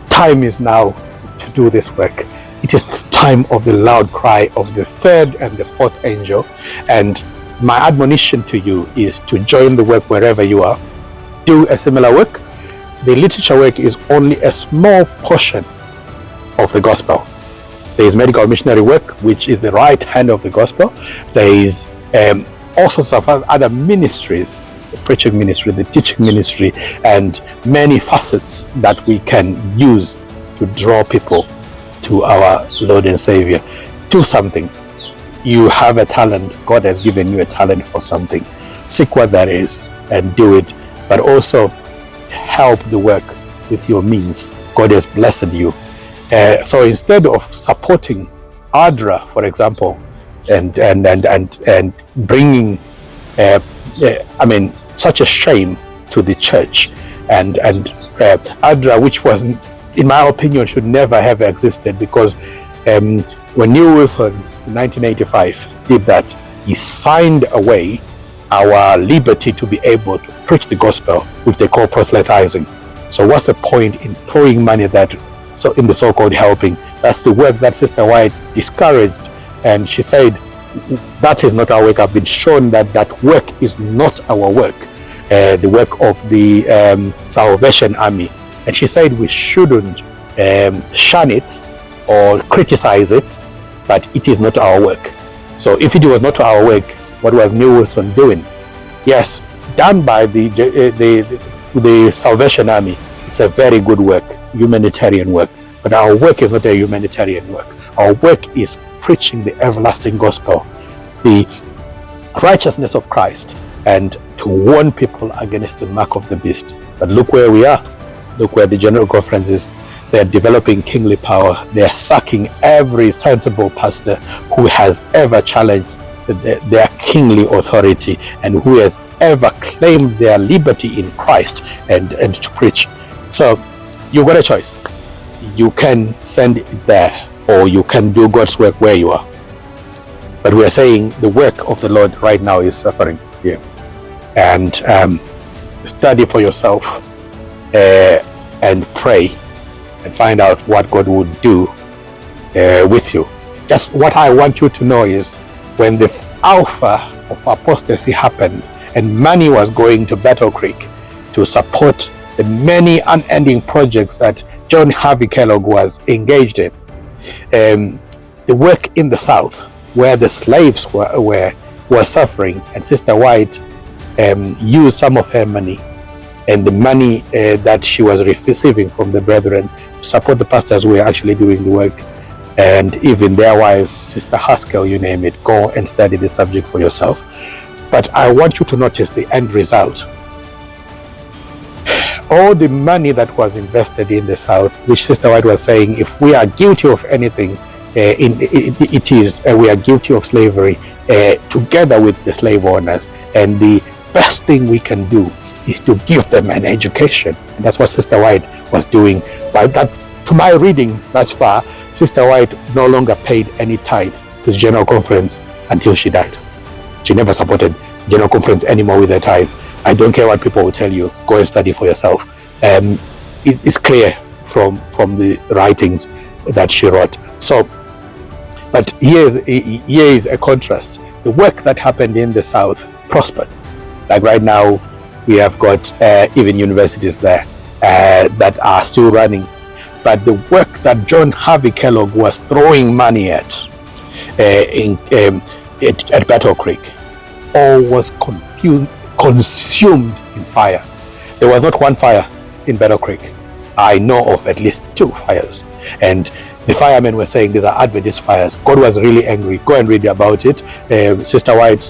Time is now to do this work. It is the time of the loud cry of the third and the fourth angel, and my admonition to you is to join the work wherever you are. Do a similar work. The literature work is only a small portion of the gospel. There is medical missionary work, which is the right hand of the gospel. There is all sorts of other ministries, the preaching ministry, the teaching ministry, and many facets that we can use to draw people to our Lord and Savior. Do something. You have a talent. God has given you a talent for something. Seek what that is and do it, but also help the work with your means. God has blessed you. So instead of supporting ADRA, for example, and bringing such a shame to the church, and ADRA, which was, in my opinion, should never have existed, because when Neil Wilson in 1985 did that, he signed away our liberty to be able to preach the gospel, which they call proselytizing. So what's the point in throwing money in the so-called helping? That's the work that Sister White discouraged, and she said that is not our work. I've been shown that that work is not our work, the work of the Salvation Army. And she said we shouldn't shun it or criticize it, but it is not our work. So if it was not our work, what was Neil Wilson doing? Yes, done by the Salvation Army. It's a very good work, humanitarian work. But our work is not a humanitarian work. Our work is preaching the everlasting gospel, the righteousness of Christ, and to warn people against the mark of the beast. But look where we are. Look where the General Conference is. They're developing kingly power. They're sacking every sensible pastor who has ever challenged their kingly authority and who has ever claimed their liberty in Christ and to preach. So you've got a choice. You can send it there, or you can do God's work where you are. But we are saying the work of the Lord right now is suffering here. And study for yourself and pray and find out what God would do with you. Just what I want you to know is, when the alpha of apostasy happened and money was going to Battle Creek to support the many unending projects that John Harvey Kellogg was engaged in, the work in the South, where the slaves were suffering, and Sister White used some of her money and the money that she was receiving from the brethren to support the pastors who were actually doing the work. And even their wives, Sister Haskell, you name it, go and study the subject for yourself. But I want you to notice the end result. All the money that was invested in the South, which Sister White was saying, if we are guilty of anything, we are guilty of slavery together with the slave owners. And the best thing we can do is to give them an education. And that's what Sister White was doing. By that, to my reading thus far, Sister White no longer paid any tithe to the General Conference until she died. She never supported the General Conference anymore with a tithe. I don't care what people will tell you. Go and study for yourself. It's clear from the writings that she wrote. So, but here is a contrast. The work that happened in the South prospered. Like right now, we have got even universities there that are still running. But the work that John Harvey Kellogg was throwing money at Battle Creek, all was consumed in fire. There was not one fire in Battle Creek. I know of at least 2 fires. And the firemen were saying these are Adventist fires. God was really angry. Go and read about it. Sister White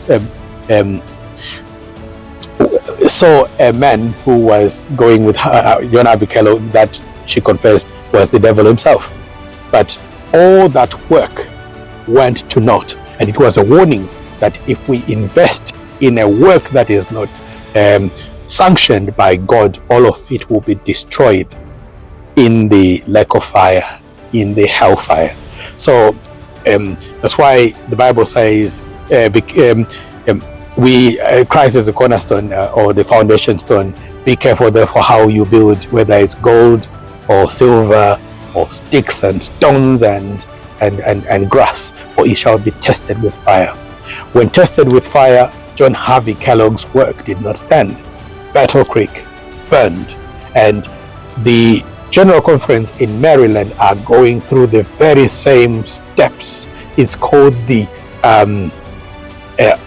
saw a man who was going with John Harvey Kellogg that she confessed was the devil himself. But all that work went to naught. And it was a warning that if we invest in a work that is not sanctioned by God, all of it will be destroyed in the lake of fire, in the hellfire. So that's why the Bible says Christ is the cornerstone or the foundation stone. Be careful therefore how you build, whether it's gold or silver or sticks and stones and grass, for it shall be tested with fire. When tested with fire, John Harvey Kellogg's work did not stand. Battle Creek burned, and the General Conference in Maryland are going through the very same steps. It's called the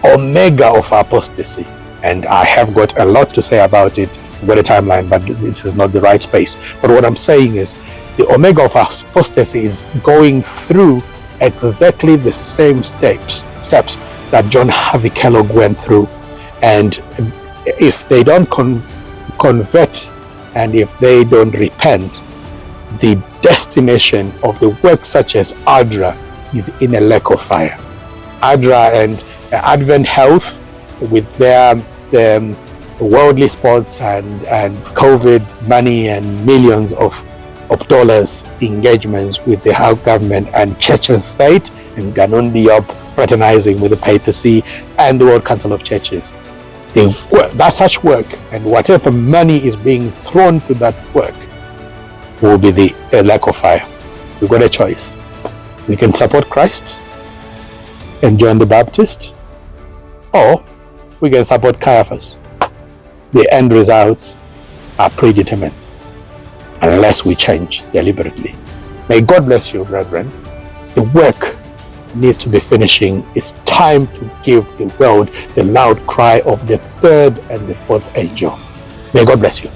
Omega of Apostasy, and I have got a lot to say about it. I've got a timeline, but this is not the right space. But what I'm saying is the Omega of Apostasy is going through exactly the same steps that John Harvey Kellogg went through. And if they don't convert and if they don't repent, the destination of the work such as ADRA is in a lake of fire. ADRA and Advent Health, with their worldly sports and COVID money and millions of dollars engagements with the House government and church and state, and Ganon Diop fraternizing with the papacy and the World Council of Churches. That such work and whatever money is being thrown to that work will be the lake of fire. We've got a choice. We can support Christ and join the Baptist, or we can support Caiaphas. The end results are predetermined unless we change deliberately. May God bless you, brethren. The work needs to be finishing. It's time to give the world the loud cry of the 3rd and the 4th angel. May God bless you.